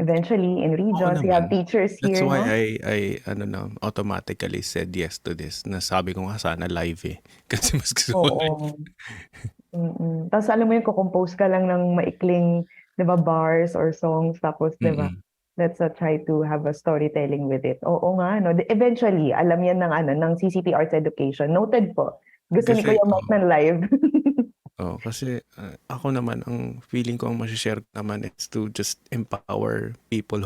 Eventually, in Oo regions, you have naman. teachers That's here, why no? I ano na, automatically said yes to this. Nasabi ko nga sana live eh. Kasi mas gusto ko live. Oo. Tapos alam mo yung kukompose ka lang ng maikling, 'di ba, bars or songs tapos 'di ba, Mm. let's try to have a storytelling with it. Oo nga 'no, eventually alam yan ng ano, ng CCP Arts Education. Noted po. Gusto ni Kasi, Kuya Mike ng live. kasi ako naman, ang feeling ko ang share naman is to just empower people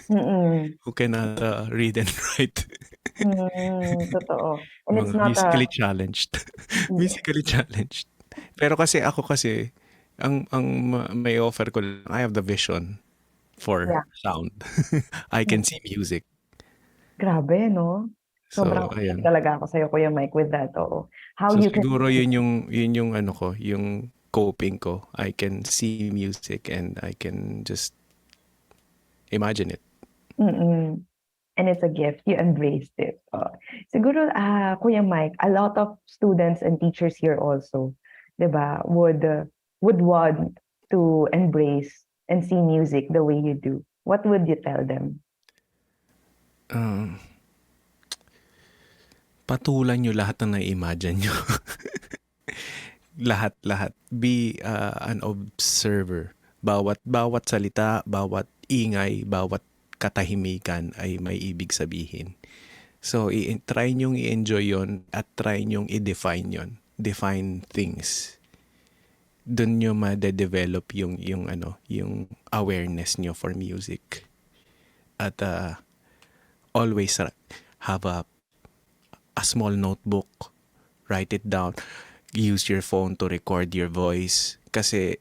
Mm. who cannot read and write. Totoo. And it's Mga not musically challenged. yes. Musically challenged. Pero kasi ako kasi, may offer ko lang, I have the vision for Yeah, sound. I can mm. see music. Grabe 'no? Sobrang So, kilig ayun. talaga ako sa'yo Kuya Mike with that, oo. How So, you can siguro yun yung ano ko, yung coping ko. I can see music and I can just imagine it. mm. And it's a gift, you embraced it. Siguro, Kuya Mike, a lot of students and teachers here also, 'di ba, would want to embrace and see music the way you do. What would you tell them? Um, Patulan nyo lahat ng na-imagine nyo. Lahat. Be an observer. Bawat salita, bawat ingay, bawat katahimikan ay may ibig sabihin. So, try nyong i-enjoy yon at try nyong i-define yon. Define things. Doon nyo ma-develop yung awareness nyo for music. At always have a small notebook. Write it down. Use your phone to record your voice. Kasi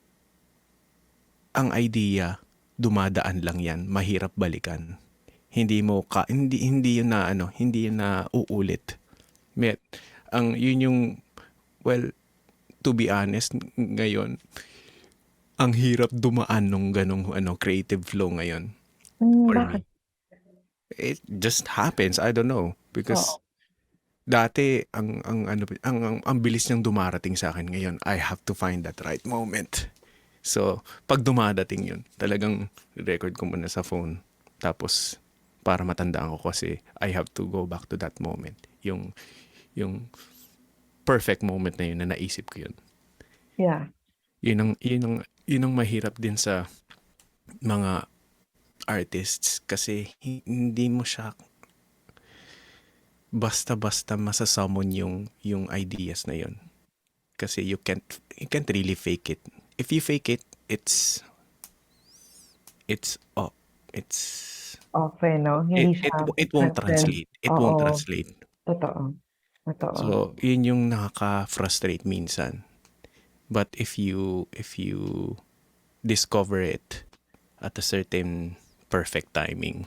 ang idea, dumadaan lang yan. Mahirap balikan. Hindi yun na hindi yun na uulit. Met, yun yung, well, to be honest, ngayon, ang hirap dumaan nung ganong creative flow ngayon for Bakit? me. It just happens, I don't know, because Oo. dati ang bilis niyang dumarating sa akin. Ngayon, I have to find that right moment. So, pag dumadating yun, talagang record ko muna sa phone. Tapos, para matandaan ko kasi I have to go back to that moment. Yung perfect moment na yun na naisip ko yun. Yeah. Yun ang mahirap din sa mga artists kasi hindi mo siya basta-basta masasummon yung ideas na yun. Kasi you can't really fake it. If you fake it, it's oh, it's Okey 'no, it hindi it siya it won't present. translate. It won't Oo, translate. totoo, totoo. So, yun yung nakaka-frustrate minsan. But if you discover it at a certain perfect timing,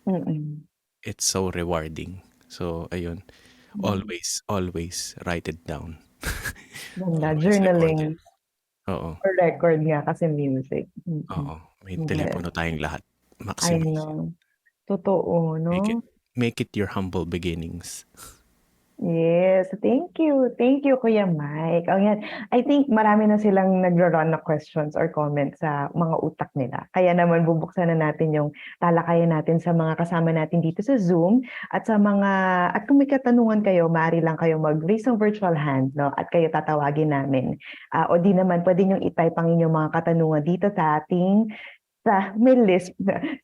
Mm. it's so rewarding. So, ayun, Mm. always write it down. Ganda, Always record it. journaling Oo. or record nga kasi music. Oo, may Yes, telepono tayong lahat. I Maximize it. know. Totoo Make it 'no? make it your humble beginnings. Yes, thank you Kuya Mike. Yan, I think marami na silang nagra-run na questions or comments sa mga utak nila. Kaya naman bubuksan na natin yung talakayan natin sa mga kasama natin dito sa Zoom at kung may katanungan kayo, maaari lang kayong mag-raise ng virtual hand, 'no, at kayo tatawagin namin. O di naman puwede niyong i-type ang inyong mga katanungan dito may list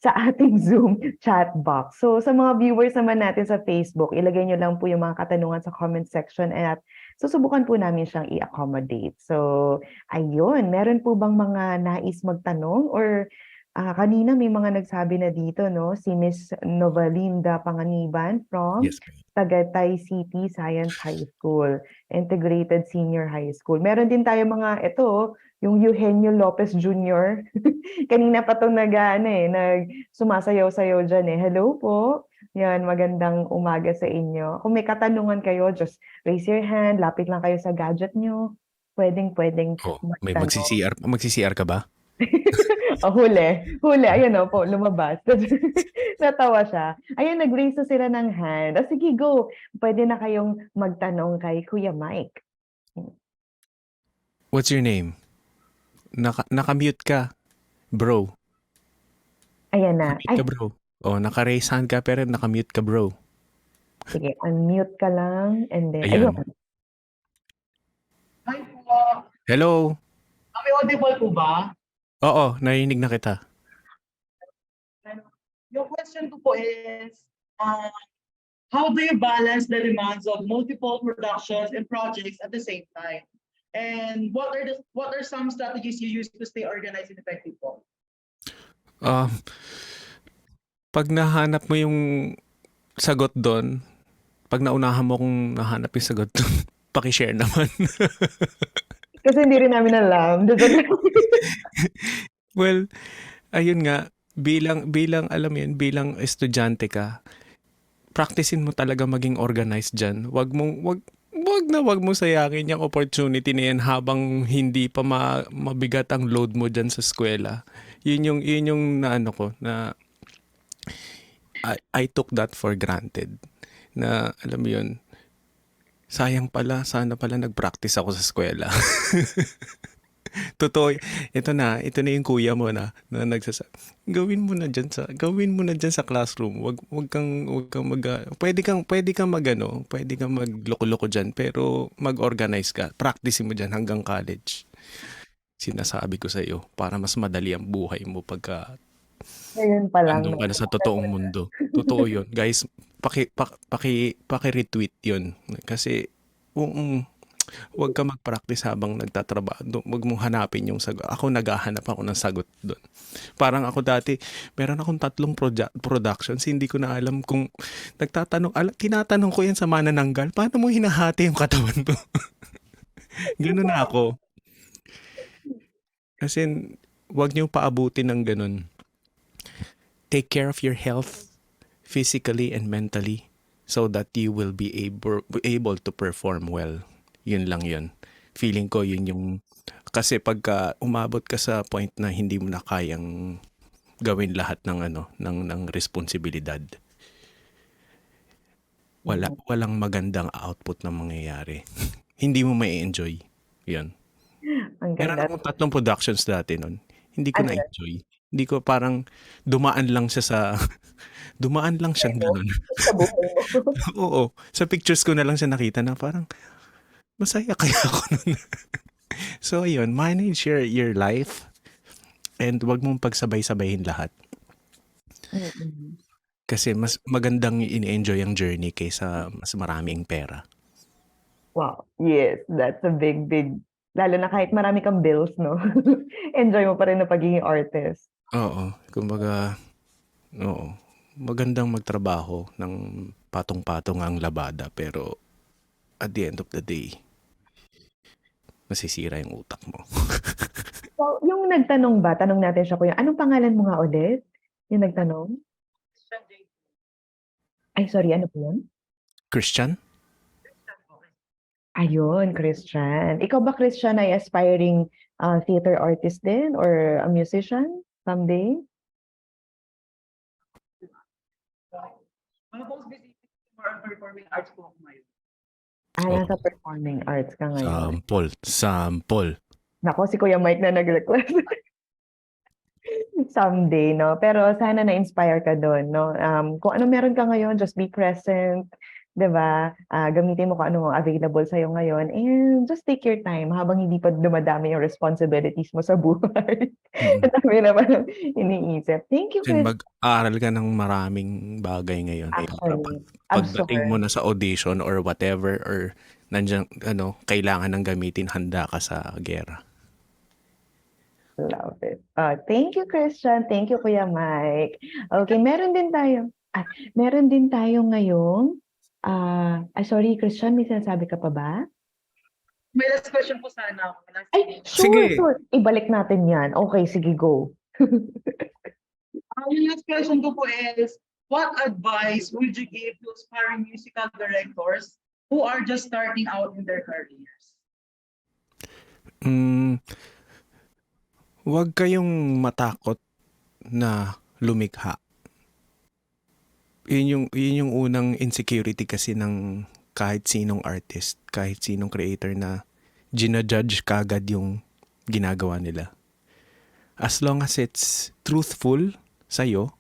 sa ating Zoom chat box. So sa mga viewers naman natin sa Facebook, ilagay niyo lang po yung mga katanungan sa comment section at susubukan po namin siyang i-accommodate. So ayun, meron po bang mga nais magtanong or kanina may mga nagsabi na dito 'no, si Miss Novalinda Panganiban from Yes, ma'am. Tagaytay City Science High School, Integrated Senior High School. Meron din tayong mga ito, yung Eugenio Lopez Jr. Kanina pa 'tong sumasayaw-sayaw diyan, eh. Hello po, 'yan magandang umaga sa inyo. Kung may katanungan kayo, just raise your hand, lapit lang kayo sa gadget niyo, puwedeng-puwedeng Oh, may magtanong. magci-CR ka ba? Huli, ayan na po lumabas. Natawa siya. Ayan, nag-raise na sila ng hand. Sige go, puwede na kayong magtanong kay Kuya Mike. What's your name? Naka-mute ka, bro. Ayan na. Naka-mute Ay, ka bro. Oh, naka-raise hand ka pero naka-mute ka bro. sige, unmute ka lang and then, ayun. Ayan. Hi po. Hello. May audible po ba? Oo, narinig na kita. Yung question ko po is, uh, how do you balance the demands of multiple productions and projects at the same time? And what are some strategies you use to stay organized and effective po? Ah, pag nahanap mo yung sagot doon, pag naunahan mo kung nahanap yung sagot doon, paki-share naman. Kasi hindi rin namin alam. Joke lang. Well, ayun nga, bilang alam mo yun, bilang estudyante ka, practicein mo talaga maging organized diyan. Wag mo sayangin yung opportunity na yan habang hindi pa mabigat ang load mo diyan sa eskwela. Yun yung na ano ko na I took that for granted. Na alam mo yun, sayang pala, sana pala nag-practice ako sa eskwela. Totoo, ito na yung kuya mo na nagsasabi. Gawin mo na diyan sa classroom. Wag kang pwede kang magloko-loko diyan, pero mag-organize ka. Practice mo diyan hanggang college. Sinasabi ko sa iyo para mas madali ang buhay mo pagka Ngayon pa lang. andun ka na sa totoong mundo. Totoo 'yun. Guys, paki-retweet 'yun kasi huwag ka mag-practice habang nagtatrabaho. Huwag mong hanapin yung sagot. Ako naghahanap ako ng sagot doon. Parang ako dati, meron akong 3 productions, hindi ko na alam kung tinatanong ko yan sa manananggal, paano mo hinahati yung katawan mo? Ganun na ako. Kasi huwag niyong paabutin ng ganun. Take care of your health physically and mentally so that you will be able to perform well. Yun lang yun. Feeling ko yun yung kasi pagka umabot ka sa point na hindi mo na kayang gawin lahat ng ng responsibilidad. Walang magandang output na mangyayari. Hindi mo mai-enjoy. Yun. Ang Meron ganda. akong 3 productions dati nun. Hindi ko Ano? na-enjoy. Hindi ko parang dumaan lang siyang ganun. Sa buhay mo. Oo. Sa pictures ko na lang siya nakita na parang masaya kaya ako nun. So, ayun. Manage your life and wag mong pagsabay-sabayin lahat. Mm-mm. Kasi mas magandang in-enjoy ang journey kaysa mas maraming pera. Wow. Yes, that's a big, lalo na kahit marami kang bills, no? Enjoy mo pa rin ang pagiging artist. Oo. Kumbaga, oo. Magandang magtrabaho ng patong-patong ang labada pero at the end of the day, masisira yung utak mo. So, yung nagtanong ba, tanong natin siya, kuya, anong pangalan mo nga ulit? Yung nagtanong? Ay, sorry, ano po yun? Christian? Ayun, Christian. Ikaw ba, Christian, ay aspiring theater artist din or a musician someday? Mga post visit for performing arts po ako ngayon. Nasa performing arts ka ngayon. Sample. Nako, si Kuya Mike na nag-request. Someday, no? Pero sana na-inspire ka doon, no? Kung ano meron ka ngayon, just be present, 'di ba? Gamitin mo kung ano available sa'yo ngayon and just take your time habang hindi pa dumadami yung responsibilities mo sa buhay. Ang dami naman ang iniisip. Thank you, Kasi Chris. mag-aral ka ng maraming bagay ngayon. Actually, Pagdating mo absorb. na sa audition or whatever or nandiyan kailangan ng gamitin, handa ka sa gera. Love it. Thank you, Christian. Thank you, Kuya Mike. Okay, meron din tayo ngayong, sorry, Christian, may sinasabi ka pa ba? May last question po sana ako. Ay, Sige. sure. Ibalik natin yan. Okay, sige, go. Yung last question ko po is, what advice would you give to aspiring musical directors who are just starting out in their careers? Huwag kayong matakot na lumikha. Yun yung unang insecurity kasi ng kahit sinong artist, kahit sinong creator na ginajudge kagad yung ginagawa nila. As long as it's truthful sa'yo,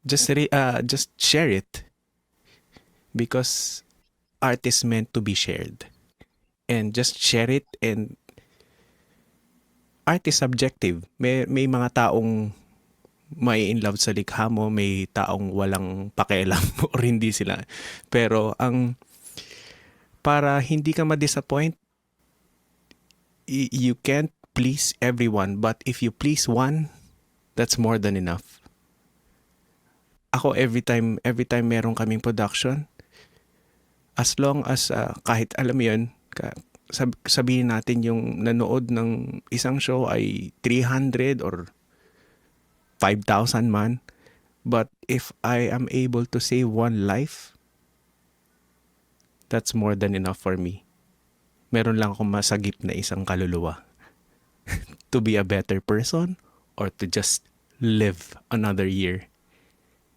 just share it because art is meant to be shared. And just share it, and art is subjective. May mga taong may in love sa likha mo, may taong walang pakialam or hindi sila. Pero para hindi ka ma-disappoint, you can't please everyone, but if you please one, that's more than enough. Ako every time meron kaming production, as long as kahit alam mo yun, sabihin natin yung nanood ng isang show ay 300 or 5,000 man, but if I am able to save one life, that's more than enough for me. Meron lang akong masagip na isang kaluluwa. To be a better person or to just live another year.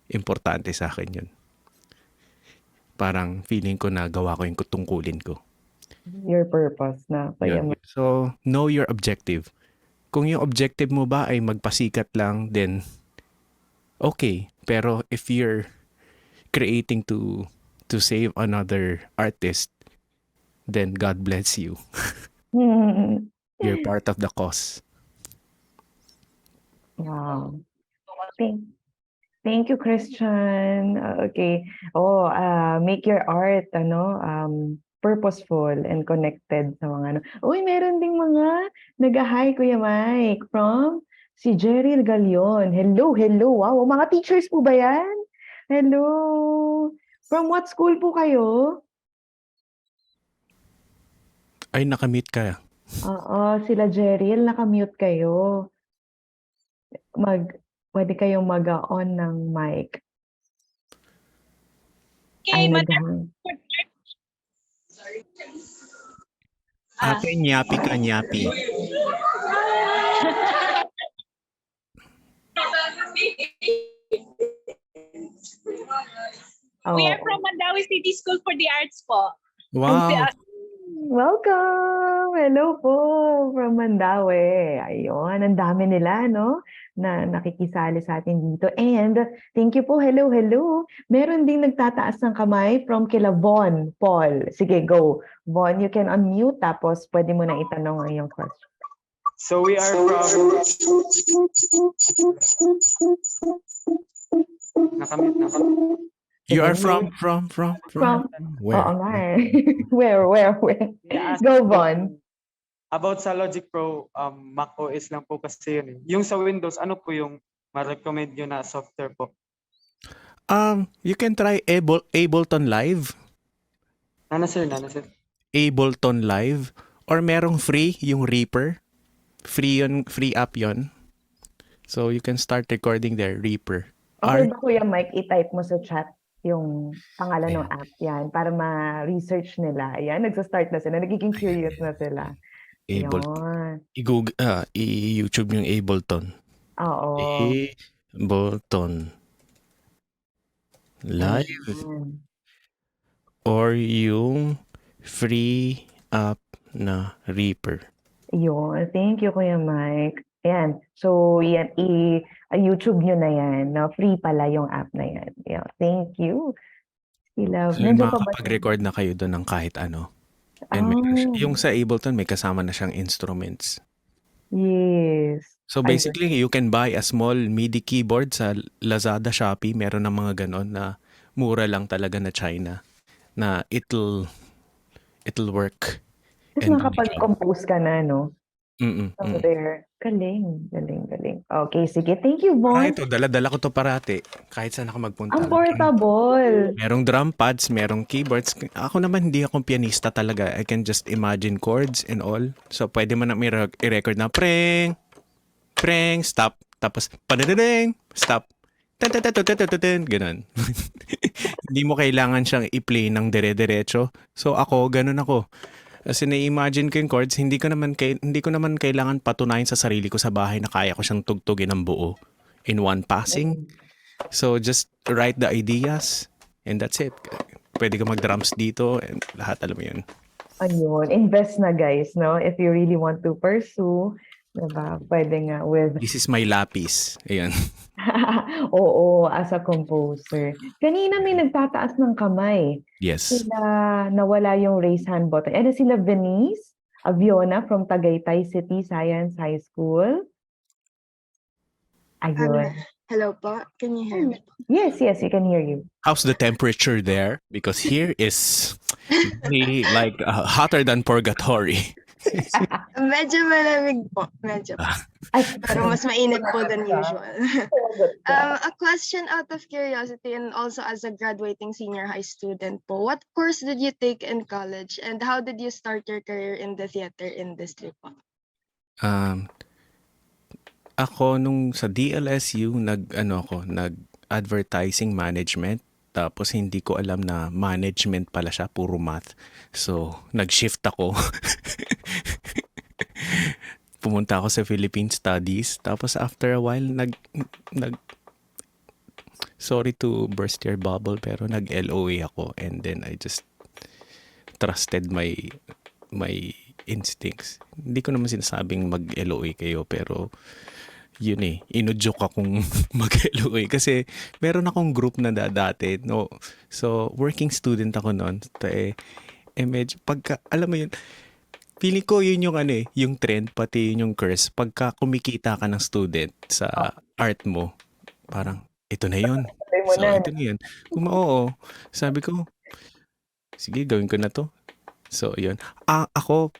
Importante sa akin yun. Parang feeling ko na gawa ko yung tungkulin ko. Your purpose na. Kaya Yun. So, know your objective. Kung yung objective mo ba ay magpasikat lang, then okay. Pero if you're creating to save another artist, then God bless you. You're part of the cause. Wow. Thank you, Christian. Okay. Make your art purposeful and connected sa mga ano. Uy, meron ding mga nag-hi, Kuya Mike, from si Jerry Galion. Hello. Wow, mga teachers po ba yan? Hello. From what school po kayo? Ay, nakamute ka. Oo, sila Jerry, nakamute kayo. Pwede kayong mag-on ng mic. Okay, Ate, nyapi ka, nyapi. We are from Mandawi City School for the Arts po. Wow. Welcome! Hello po from Mandawi. Ayun, ang dami nila, no? Na nakikisali sa atin dito. And thank you po. Hello. Meron ding nagtataas ng kamay from kila Von Paul. Sige, go. Von, you can unmute tapos pwede mo na itanong ang iyong question. So we are from... Nakamute. You are from where? Oo nga eh. Where? Go, Von. About sa Logic Pro, Mac OS lang po kasi yun eh. Yung sa Windows, ano po yung ma-recommend nyo na software po? You can try Ableton Live. Nana sir. Ableton Live. Or merong free, yung Reaper. Free app yon. So you can start recording there, Reaper. Okay ba, Kuya Mike, i-type mo sa chat yung pangalan ng app yan para ma-research nila. Ayan, nagsa-start na sila. Nagiging curious na sila. Ableton. I-YouTube yung Ableton. Oo. Ableton Live. Or yung free app na Reaper. Yun. Thank you, Kuya Mike. Ayan. So, yan, YouTube nyo na yan. No? Free pala yung app na yan. Yeah. Thank you. Love. So, makakapag-record na kayo doon ng kahit ano. And yung sa Ableton, may kasama na siyang instruments. Yes. So basically, you can buy a small MIDI keyboard sa Lazada, Shopee. Meron ng mga ganon na mura lang talaga na China. Na it'll work. Tapos nakapag-compose ka na, no? So there. Galing. Okay, sige. Thank you, Von. Ito, dala-dala ko to parati. Kahit saan ako magpunta. Ang portable. Merong drum pads, merong keyboards. Ako naman, hindi akong pianista talaga. I can just imagine chords and all. So, pwede mo na i-record na preng, stop. Tapos, padadadeng, stop. Ganon. Hindi mo kailangan siyang i-play ng dire-diretso. So, ganun ako. Kasi na-imagine ko yung chords, hindi ko naman kailangan patunayan sa sarili ko sa bahay na kaya ko siyang tugtugin ng buo in one passing. So just write the ideas and that's it. Pwede ka mag-drums dito and lahat, alam mo yun. Ayun, invest na guys, no? If you really want to pursue Diba? Pwede nga with This is my lapis. Ayan. oo, as a composer. Kanina may nagtataas ng kamay. Yes. Sila nawala yung raise hand button. Ano sila Venice Aviona from Tagaytay City Science High School? Ayun. Hello po, can you hear me? Yes, yes, we can hear you. How's the temperature there? Because here is really like hotter than purgatory. Medyo malamig po, medyo. Ay, Pero mas mainit po than usual. A question out of curiosity and also as a graduating senior high student po, what course did you take in college and how did you start your career in the theater industry po? Ako nung sa DLSU nag-advertising management, tapos hindi ko alam na management pala siya, puro math. So, nag-shift ako. Pumunta ako sa Philippine Studies, tapos after a while sorry to burst your bubble, pero nag-LOA ako, and then I just trusted my instincts. Hindi ko naman sinasabing mag-LOA kayo, pero yun inudyok akong mag-LOA kasi meron akong group na dati, no. So, working student ako noon. Medyo pagka, alam mo yun, feeling ko yun yung yung trend, pati yun yung curse. Pagka kumikita ka ng student sa art mo, parang, ito na yun. So, ito na yun. Oo, sabi ko, sige, gawin ko na to. So, yun. Ako,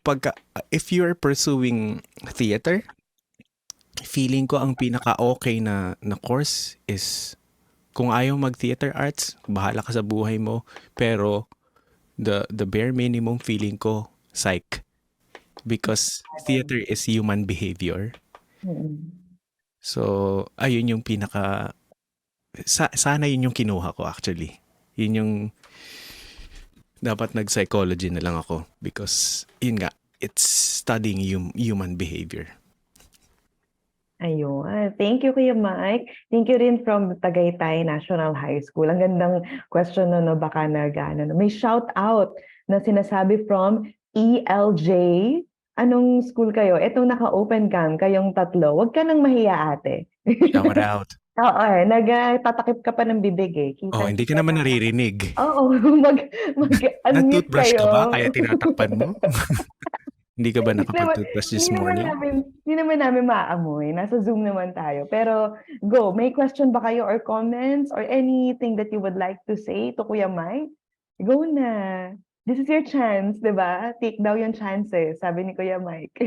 if you're pursuing theater, feeling ko ang pinaka-okay na course is kung ayaw mag-theater arts, bahala ka sa buhay mo. Pero the bare minimum feeling ko, psych. Because theater is human behavior. So, ayun yung pinaka... sana yun yung kinuha ko actually. Yun yung... Dapat nag-psychology na lang ako. Because, yun nga, it's studying human behavior. Ayun. Thank you, Kuya Mike. Thank you rin from Tagaytay National High School. Ang gandang question no, baka may shout out na sinasabi from ELJ. Anong school kayo? Etong naka-open cam, kayong tatlo. Huwag ka nang mahiya, ate. Shout out. Oo, nagtatakip ka pa ng bibig eh. Hindi ka naman naririnig. Oo, mag-unmute Nag-toothbrush kayo. ka ba? Kaya tinatakpan mo? Hindi ka ba nakapag-toothbrush this morning? Hindi naman namin maaamoy. Nasa Zoom naman tayo. Pero go, may question ba kayo or comments or anything that you would like to say to Kuya Mike? Go na. This is your chance, di ba? Take daw yung chances, sabi ni Kuya Mike.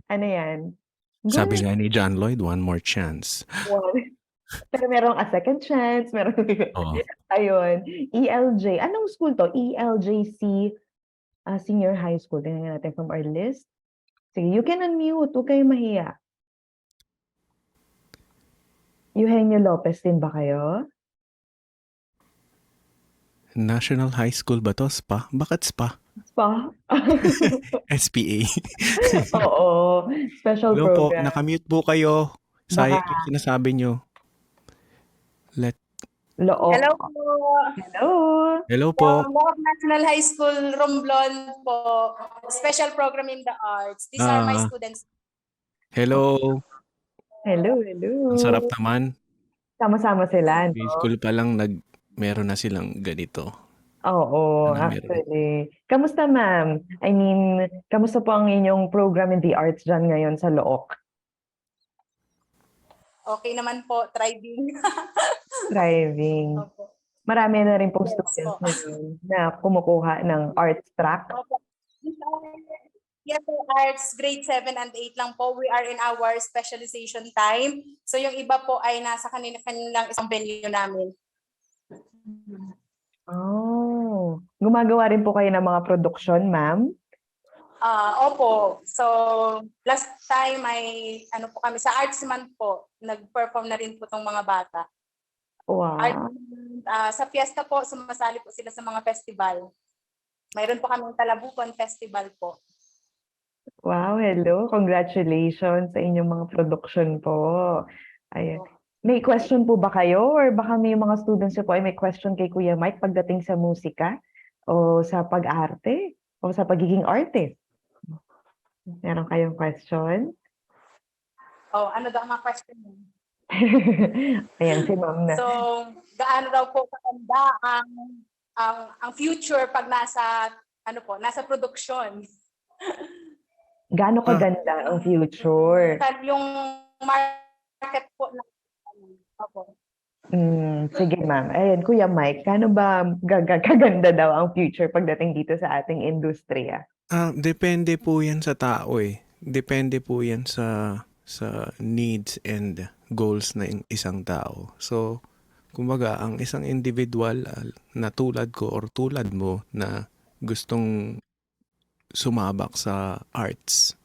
Ano yan? Go Sabi na. nga ni John Lloyd, one more chance. Pero merong a second chance. Oo. Ayun. ELJ. Anong school to? ELJC Senior High School. Tingnan natin from our list. Sige, you can unmute. Huwag kayong mahiya. Eugenio Lopez din ba kayo? National High School ba to? SPA? Bakit SPA? Spa? SPA. Oo. Special Hello po, program. nakamute po kayo. Sayang yung sinasabi nyo. Loob. Hello po. Hello. Hello po. Moab National High School, Romblon po. Special program in the arts. These are my students. Hello. Hello. Ang sarap naman. Sama-sama sila, no? School pa lang meron na silang ganito. Oo, Ano, meron? actually. Kamusta, ma'am? I mean, kamusta po ang inyong program in the arts dyan ngayon sa Look? Okay naman po, thriving. Thriving. Opo. Marami na rin pong Yes students po. ngayon na kumukuha ng arts track. Opo. Yes, po, arts, grade 7 and 8 lang po. We are in our specialization time. So yung iba po ay nasa kanilang isang venue namin. Oh, gumagawa rin po kayo ng mga production, ma'am? Opo. So last time ay kami sa Arts Month po, nag-perform na rin po tong mga bata. Wow. Sa fiesta po, sumasali po sila sa mga festival. Mayroon po kaming Talabukan Festival po. Wow, hello. Congratulations sa inyong mga production po. Ayan. May question po ba kayo or baka may mga students po ay may question kay Kuya Mike pagdating sa musika o sa pag-arte o sa pagiging artist? Meron kayong question? Oh, ano daw ang mga question mo? Ayan, si ma'am na. So, gaano daw po kaganda ang future pag nasa nasa production. Gaano kaganda ang future? Yung market po na opo. Sige ma'am. Ayan, Kuya Mike, gaano ba kaganda daw ang future pagdating dito sa ating industriya? Depende po yan sa tao eh. Depende po yan sa needs and goals ng isang tao. So, kumbaga, ang isang individual na tulad ko or tulad mo na gustong sumabak sa arts,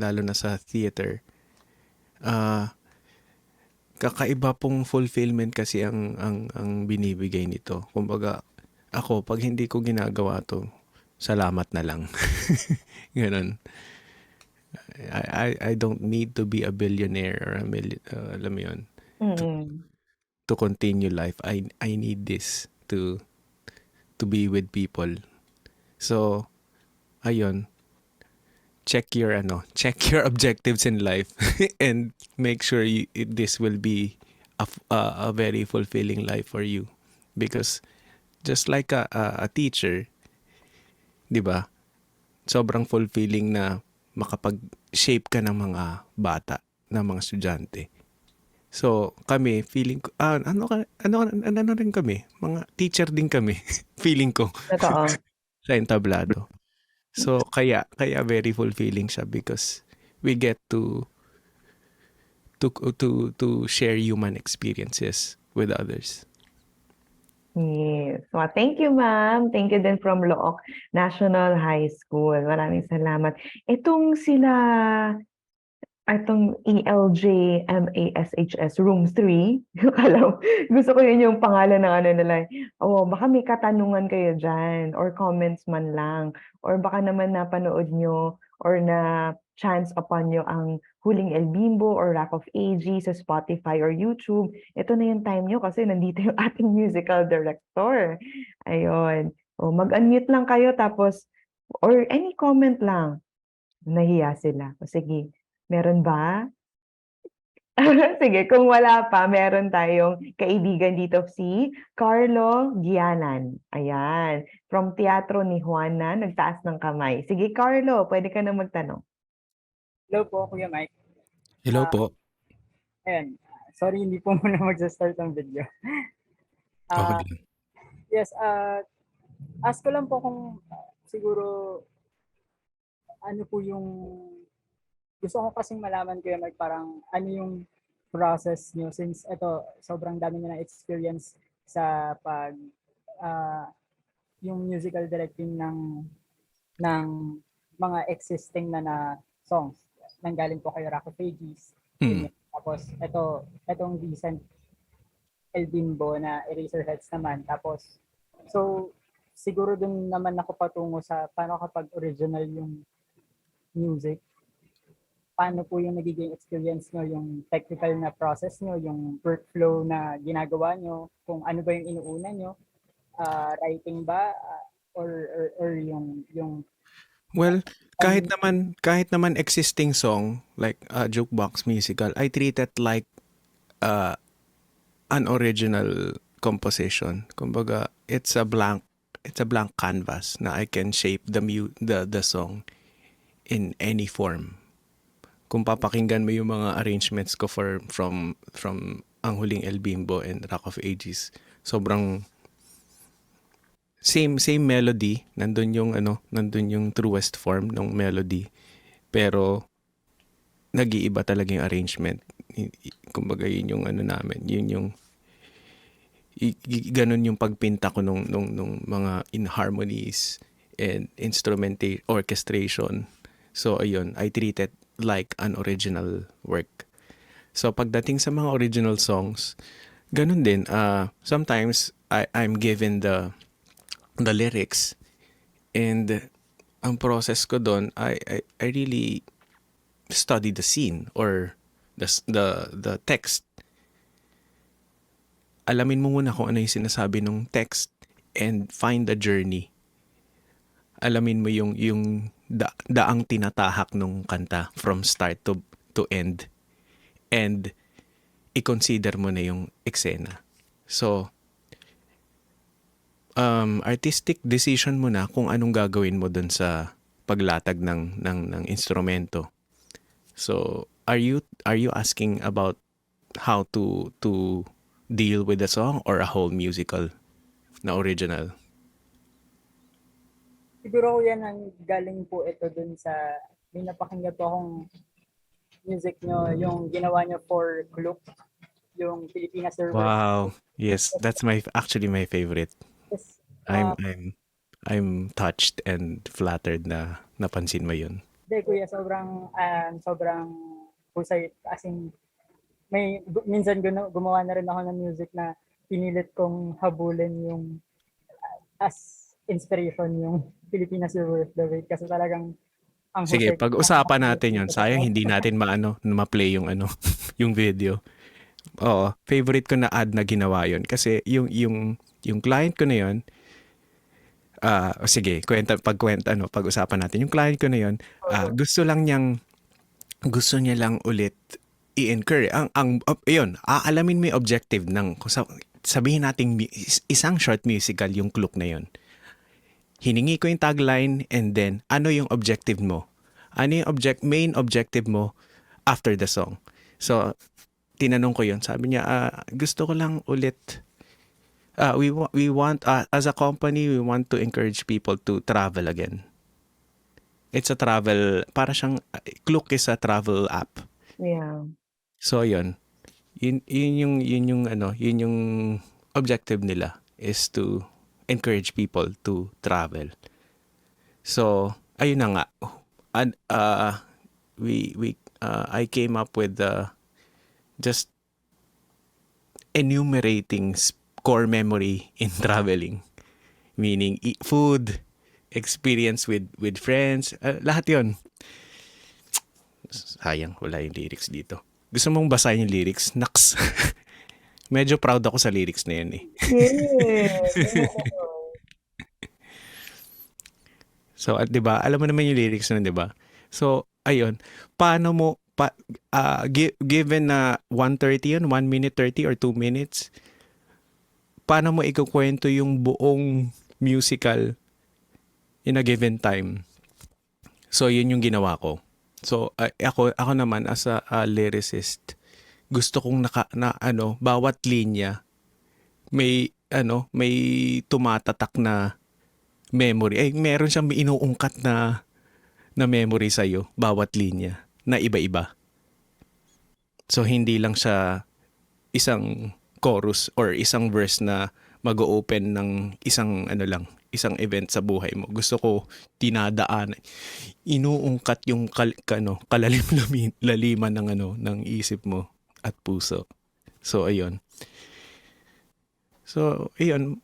lalo na sa theater, kakaiba pong fulfillment kasi ang binibigay nito. Kumbaga, ako, pag hindi ko ginagawa to, salamat na lang. Ganun. I don't need to be a billionaire or a million, alam mo yun, to continue life. I need this to be with people. So, ayun, check your objectives in life and make sure this will be a very fulfilling life for you, because just like a teacher, 'di ba? Sobrang fulfilling na makapag-shape ka ng mga bata, ng mga estudyante. So, kami, feeling ko, ano rin kami, mga teacher din kami, feeling ko, Totoo. sa entablado. So, kaya very fulfilling siya because we get to share human experiences with others. Yes. So, thank you, ma'am. Thank you din from Look National High School. Maraming salamat. Itong ELJ MASHS Room 3, gusto ko yun yung pangalan ng ano nila. Baka may katanungan kayo dyan or comments man lang. Or baka naman napanood nyo or na chance upon nyo ang Huling El Bimbo or Rock of Ages sa Spotify or YouTube. Ito na yung time nyo kasi nandito yung ating musical director. Ayun. Mag-unmute lang kayo tapos or any comment lang. Nahiya sila. Sige. Meron ba? Sige, kung wala pa, meron tayong kaibigan dito si Carlo Gianan. Ayan. From Teatro ni Juana, nagtaas ng kamay. Sige, Carlo, pwede ka na magtanong. Hello po, Kuya Mike. Hello po. Ayan. Sorry, hindi po muna mag-start ang video. Okay lang. Yes, ask ko lang po kung siguro ano po yung gusto ko kasing malaman, Kuya Mike, parang ano yung process nyo since ito sobrang dami nyo na experience sa pag yung musical directing ng mga existing na songs. Nanggaling po kayo Rock of Ages. Tapos itong recent El Bimbo na Eraserheads naman. Tapos so siguro dun naman ako patungo sa paano kapag original yung music. Paano po yung nagiging experience nyo, yung technical na process nyo, yung workflow na ginagawa nyo, kung ano ba yung inuuna nyo, writing ba, or yung Well, kahit naman existing song like jukebox musical, I treat it like an original composition. Kumbaga, it's a blank canvas na I can shape the song in any form. Kung papakinggan mo yung mga arrangements ko from Ang Huling El Bimbo and Rock of Ages, sobrang same melody, nandun yung truest form ng melody, pero nag-iiba talaga yung arrangement. Kumbaga yun yung namin, yun yung ganun yung pagpinta ko nung mga harmonies and orchestration. So ayun, I treat it like an original work. So pagdating sa mga original songs, ganun din. Sometimes I'm given the lyrics, and ang process ko doon, I really study the scene or the text. Alamin mo muna kung ano yung sinasabi ng text and find the journey. Alamin mo yung daang tinatahak nung kanta from start to end. and i-consider mo na yung eksena. So, artistic decision mo na kung anong gagawin mo dun sa paglatag ng instrumento. So, are you asking about how to deal with the song or a whole musical na original? Siguro yan ang galing po ito dun sa, may napakinggan po akong music nyo, yung ginawa nyo for Klook, yung Pilipinas server. Wow. Yes, that's actually my favorite. Yes, I'm touched and flattered na napansin mo yun. Hindi kuya, sobrang husay. As in, minsan gumawa na rin ako ng music na pinilit kong habulin yung as inspiration yung Pilipinas You're Worth the Wait kasi talagang ang Sige, husay. pag-usapan natin yun. Sayang hindi natin ma-play yung yung video. Oo, favorite ko na ad na ginawa yun kasi yung client ko na yun, sige, pag-usapan natin. Yung client ko na yun, gusto niya lang ulit i-incur. Yun, aalamin mo yung objective ng, sabihin natin isang short musical yung Klook na yun. Hiningi ko yung tagline and then ano yung objective mo? Ano yung main objective mo after the song? So, tinanong ko yun. Sabi niya, gusto ko lang ulit, we want, as a company, we want to encourage people to travel again. It's a travel, para siyang, Klook is a travel app. Yeah. So, yun yung objective nila is to encourage people to travel. So, ayun na nga. I came up with just enumerating core memory in traveling. Meaning food, experience with friends, lahat yun. Sayang, wala yung lyrics dito. Gusto mong basahin yung lyrics? Naks. Medyo proud ako sa lyrics na yun eh. Yes. So, at 'di ba? Alam mo naman yung lyrics nun, 'di ba? So, ayun. Paano mo given na 1:30 yun, 1 minute 30 or 2 minutes, paano mo ikukwento yung buong musical in a given time? So, yun yung ginawa ko. So, ako naman as a lyricist, gusto kong bawat linya may tumatatak na memory. Meron siyang inuungkat na memory sa iyo bawat linya na iba-iba. So hindi lang siya isang chorus or isang verse na mag-open ng isang event sa buhay mo. Gusto ko tinadaan, inuungkat yung laliman ng isip mo at puso. So ayun.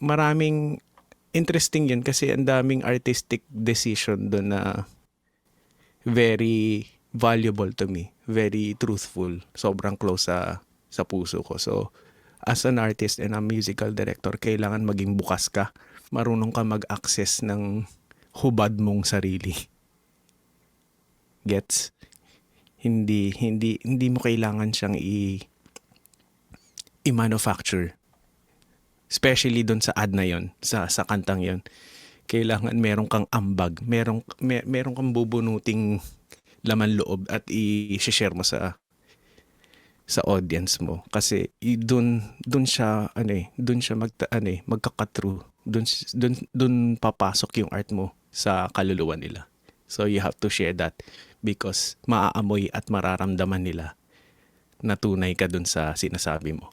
Maraming interesting yun kasi ang daming artistic decision doon na very valuable to me, very truthful, sobrang close sa puso ko. So, as an artist and a musical director, kailangan maging bukas ka, marunong ka mag-access ng hubad mong sarili. Gets? Hindi mo kailangan siyang i-manufacture. Especially doon sa ad na yon, sa kantang yon. Kailangan meron kang ambag, meron kang bubunuting laman loob at i-share mo sa audience mo kasi doon siya magkaka-true. Doon papasok yung art mo sa kaluluwa nila. So you have to share that because maaamoy at mararamdaman nila na tunay ka doon sa sinasabi mo.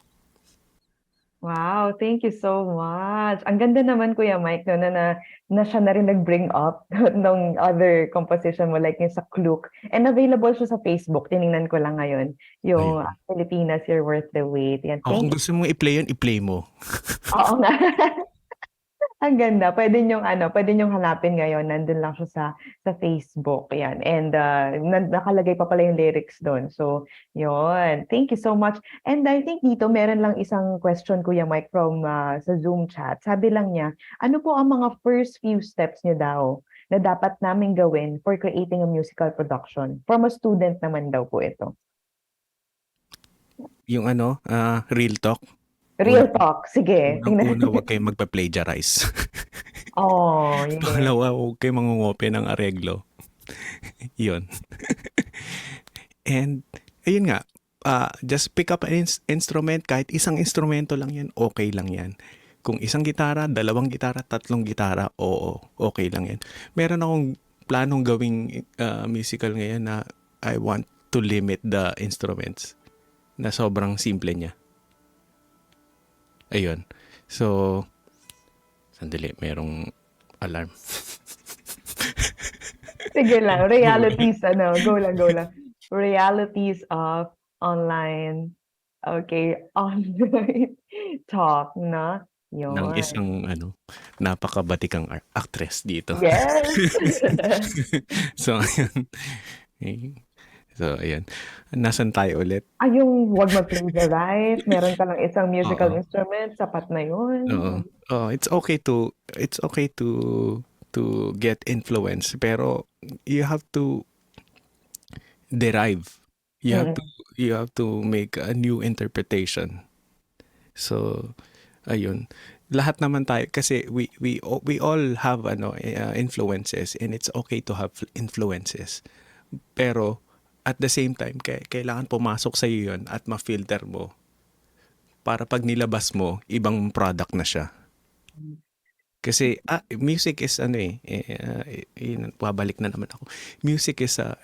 Wow, thank you so much. Ang ganda naman Kuya Mike no na siya na rin nag-bring up ng other composition mo like yung sa Klook. And available siya sa Facebook. Tiningnan ko lang ngayon. Yung Ayun. Pilipinas You're Worth the Wait. Yan. Kung gusto mong i-play yun, i-play mo. Oo nga. Ang ganda. Pwede niyong hanapin ngayon. Nandun lang siya sa Facebook. Yan. And nakalagay pa pala yung lyrics doon. So, yun. Thank you so much. And I think dito meron lang isang question Kuya Mike from sa Zoom chat. Sabi lang niya, ano po ang mga first few steps niyo daw na dapat namin gawin for creating a musical production? From a student naman daw po ito. Yung real talk. Real talk. Sige, tingnan. Unang-una, huwag kayong magpa-plagiarize. Oh, yeah. Pangalawa, huwag kayong mangungope ng areglo. Yun. And, ayun nga, just pick up an instrument. Kahit isang instrumento lang yan, okay lang yan. Kung isang gitara, dalawang gitara, tatlong gitara, oo, okay lang yan. Meron akong planong gawing musical ngayon na I want to limit the instruments na sobrang simple niya. Ayun. So, sandali, merong alarm. Sige lang. Realities, go lang. Realities of online, online talk, na? Yun. Ng isang napakabatikang actress dito. Yes! So, ayun. So, ayan. Nasaan tayo ulit? Yung wag mag-plagiarize, meron ka lang isang musical Oo. instrument, sapat na yun. Oo. Oh, it's okay to get influence, pero you have to derive. You have to make a new interpretation. So, ayun. Lahat naman tayo kasi we all have influences, and it's okay to have influences. Pero at the same time, kailangan pumasok sa iyo 'yon at ma-filter mo para pag nilabas mo, ibang product na siya. Kasi music is babalik na naman ako. Music is a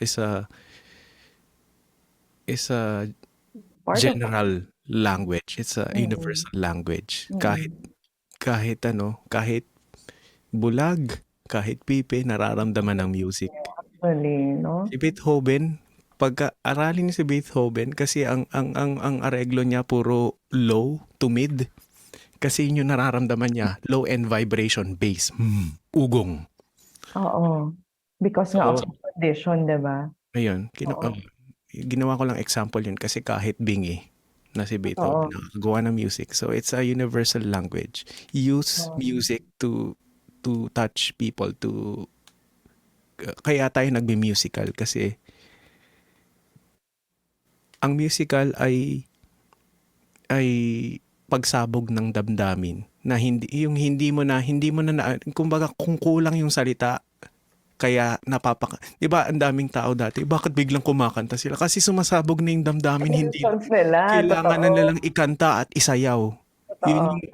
Part of general language. It's a universal language. Kahit bulag, kahit pipe, nararamdaman ng music. actually, no? Si Beethoven, pagka-aralin si Beethoven, kasi ang areglo niya puro low to mid. Kasi yun yung nararamdaman niya, low end vibration, bass, ugong. Oo. Because nga of the condition, diba? Ayun, ginawa ko lang example yun kasi kahit bingi na si Beethoven, nakagawa ng music. So it's a universal language. Use music to touch people, kaya tayo nagbi-musical kasi ang musical ay pagsabog ng damdamin na hindi mo na kumbaga kung kulang yung salita kaya diba ang daming tao dati bakit biglang kumakanta sila kasi sumasabog na yung damdamin, hindi kailangan na nilang ikanta at isayaw.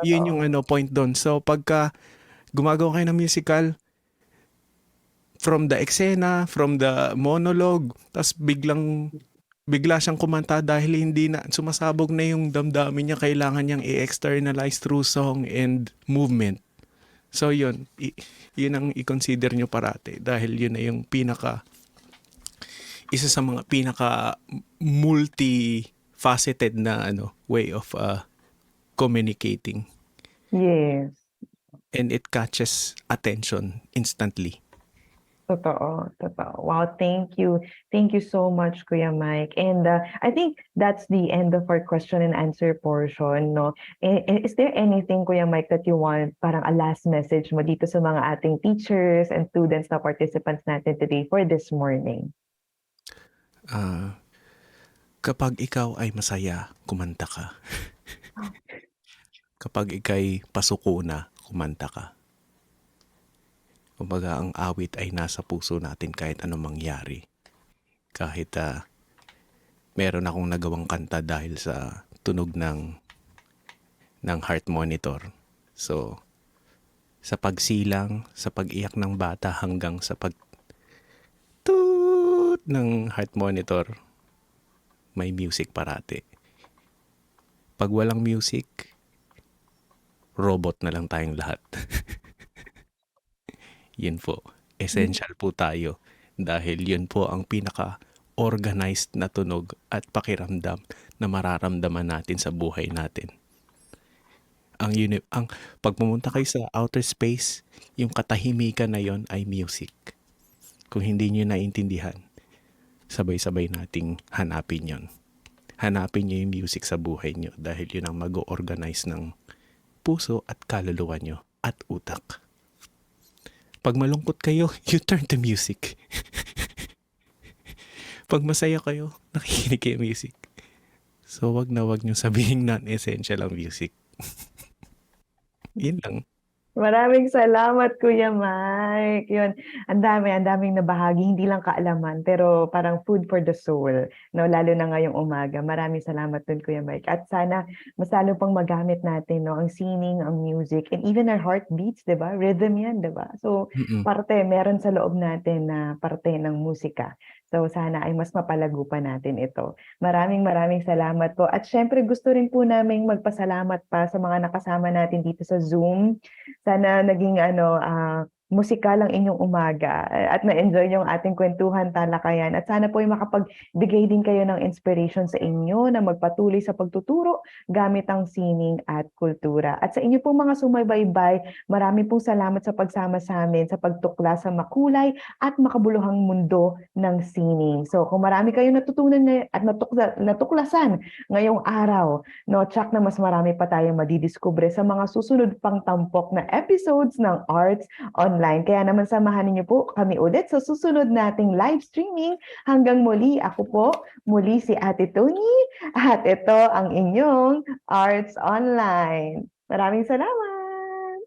Yun yung point doon. So pagka gumagawa kayo ng musical, from the eksena, from the monologue, tas bigla siyang kumanta dahil hindi na sumasabog na yung damdamin niya, kailangan niyang i-externalize through song and movement. So yun ang i-consider nyo parate dahil yun na yung isa sa mga pinaka multifaceted na way of communicating. Yes. And it catches attention instantly. Totoo. Wow, thank you. Thank you so much, Kuya Mike. And I think that's the end of our question and answer portion, no? Is there anything, Kuya Mike, that you want, parang a last message mo dito sa mga ating teachers and students na participants natin today for this morning? Kapag ikaw ay masaya, kumanta ka. Kapag ika'y pasuko na, kumanta ka. Kumbaga, ang awit ay nasa puso natin kahit anong mangyari. Kahit meron akong nagawang kanta dahil sa tunog ng heart monitor. So, sa pagsilang, sa pag-iyak ng bata hanggang sa pag-toot ng heart monitor, may music parati. Pag walang music, robot na lang tayong lahat. Yun po. Essential po tayo dahil yun po ang pinaka-organized na tunog at pakiramdam na mararamdaman natin sa buhay natin. Ang pag pumunta kayo sa outer space, yung katahimikan na yon ay music. Kung hindi nyo naintindihan, sabay-sabay nating hanapin yon. Hanapin nyo yung music sa buhay nyo dahil yun ang mag-organize ng puso at kaluluwa nyo at utak. Pag malungkot kayo, you turn to music. Pag masaya kayo, nakikinig kayo music. So, wag na wag niyo sabihin non-essential ang music. Yun lang. Maraming salamat, Kuya Mike. Yun, ang daming nabahagi, hindi lang kaalaman, pero parang food for the soul, no? Lalo na ngayong umaga. Maraming salamat dun, Kuya Mike. At sana mas lalo pang magamit natin, no? Ang sining, ang music, and even our heartbeats, di ba? Rhythm yan, di ba? So, meron sa loob natin na parte ng musika. So, sana ay mas mapalago pa natin ito. Maraming salamat po. At syempre, gusto rin po naming magpasalamat pa sa mga nakasama natin dito sa Zoom. Sana naging musikal ang inyong umaga at na-enjoy yung ating kwentuhan, talakayan. At sana po ay makapagbigay din kayo ng inspiration sa inyo na magpatuloy sa pagtuturo gamit ang sining at kultura. At sa inyo pong mga sumaybaybay, marami pong salamat sa pagsama sa amin sa pagtukla sa makulay at makabuluhang mundo ng sining. So kung marami kayong natutunan at natuklasan ngayong araw, no, tsak na mas marami pa tayong madidiskubre sa mga susunod pang tampok na episodes ng Arts Online. Kaya naman samahan niyo po kami ulit sa susunod nating live streaming. Hanggang muli, ako po muli si Ate Tony at ito ang inyong Arts Online. Maraming salamat!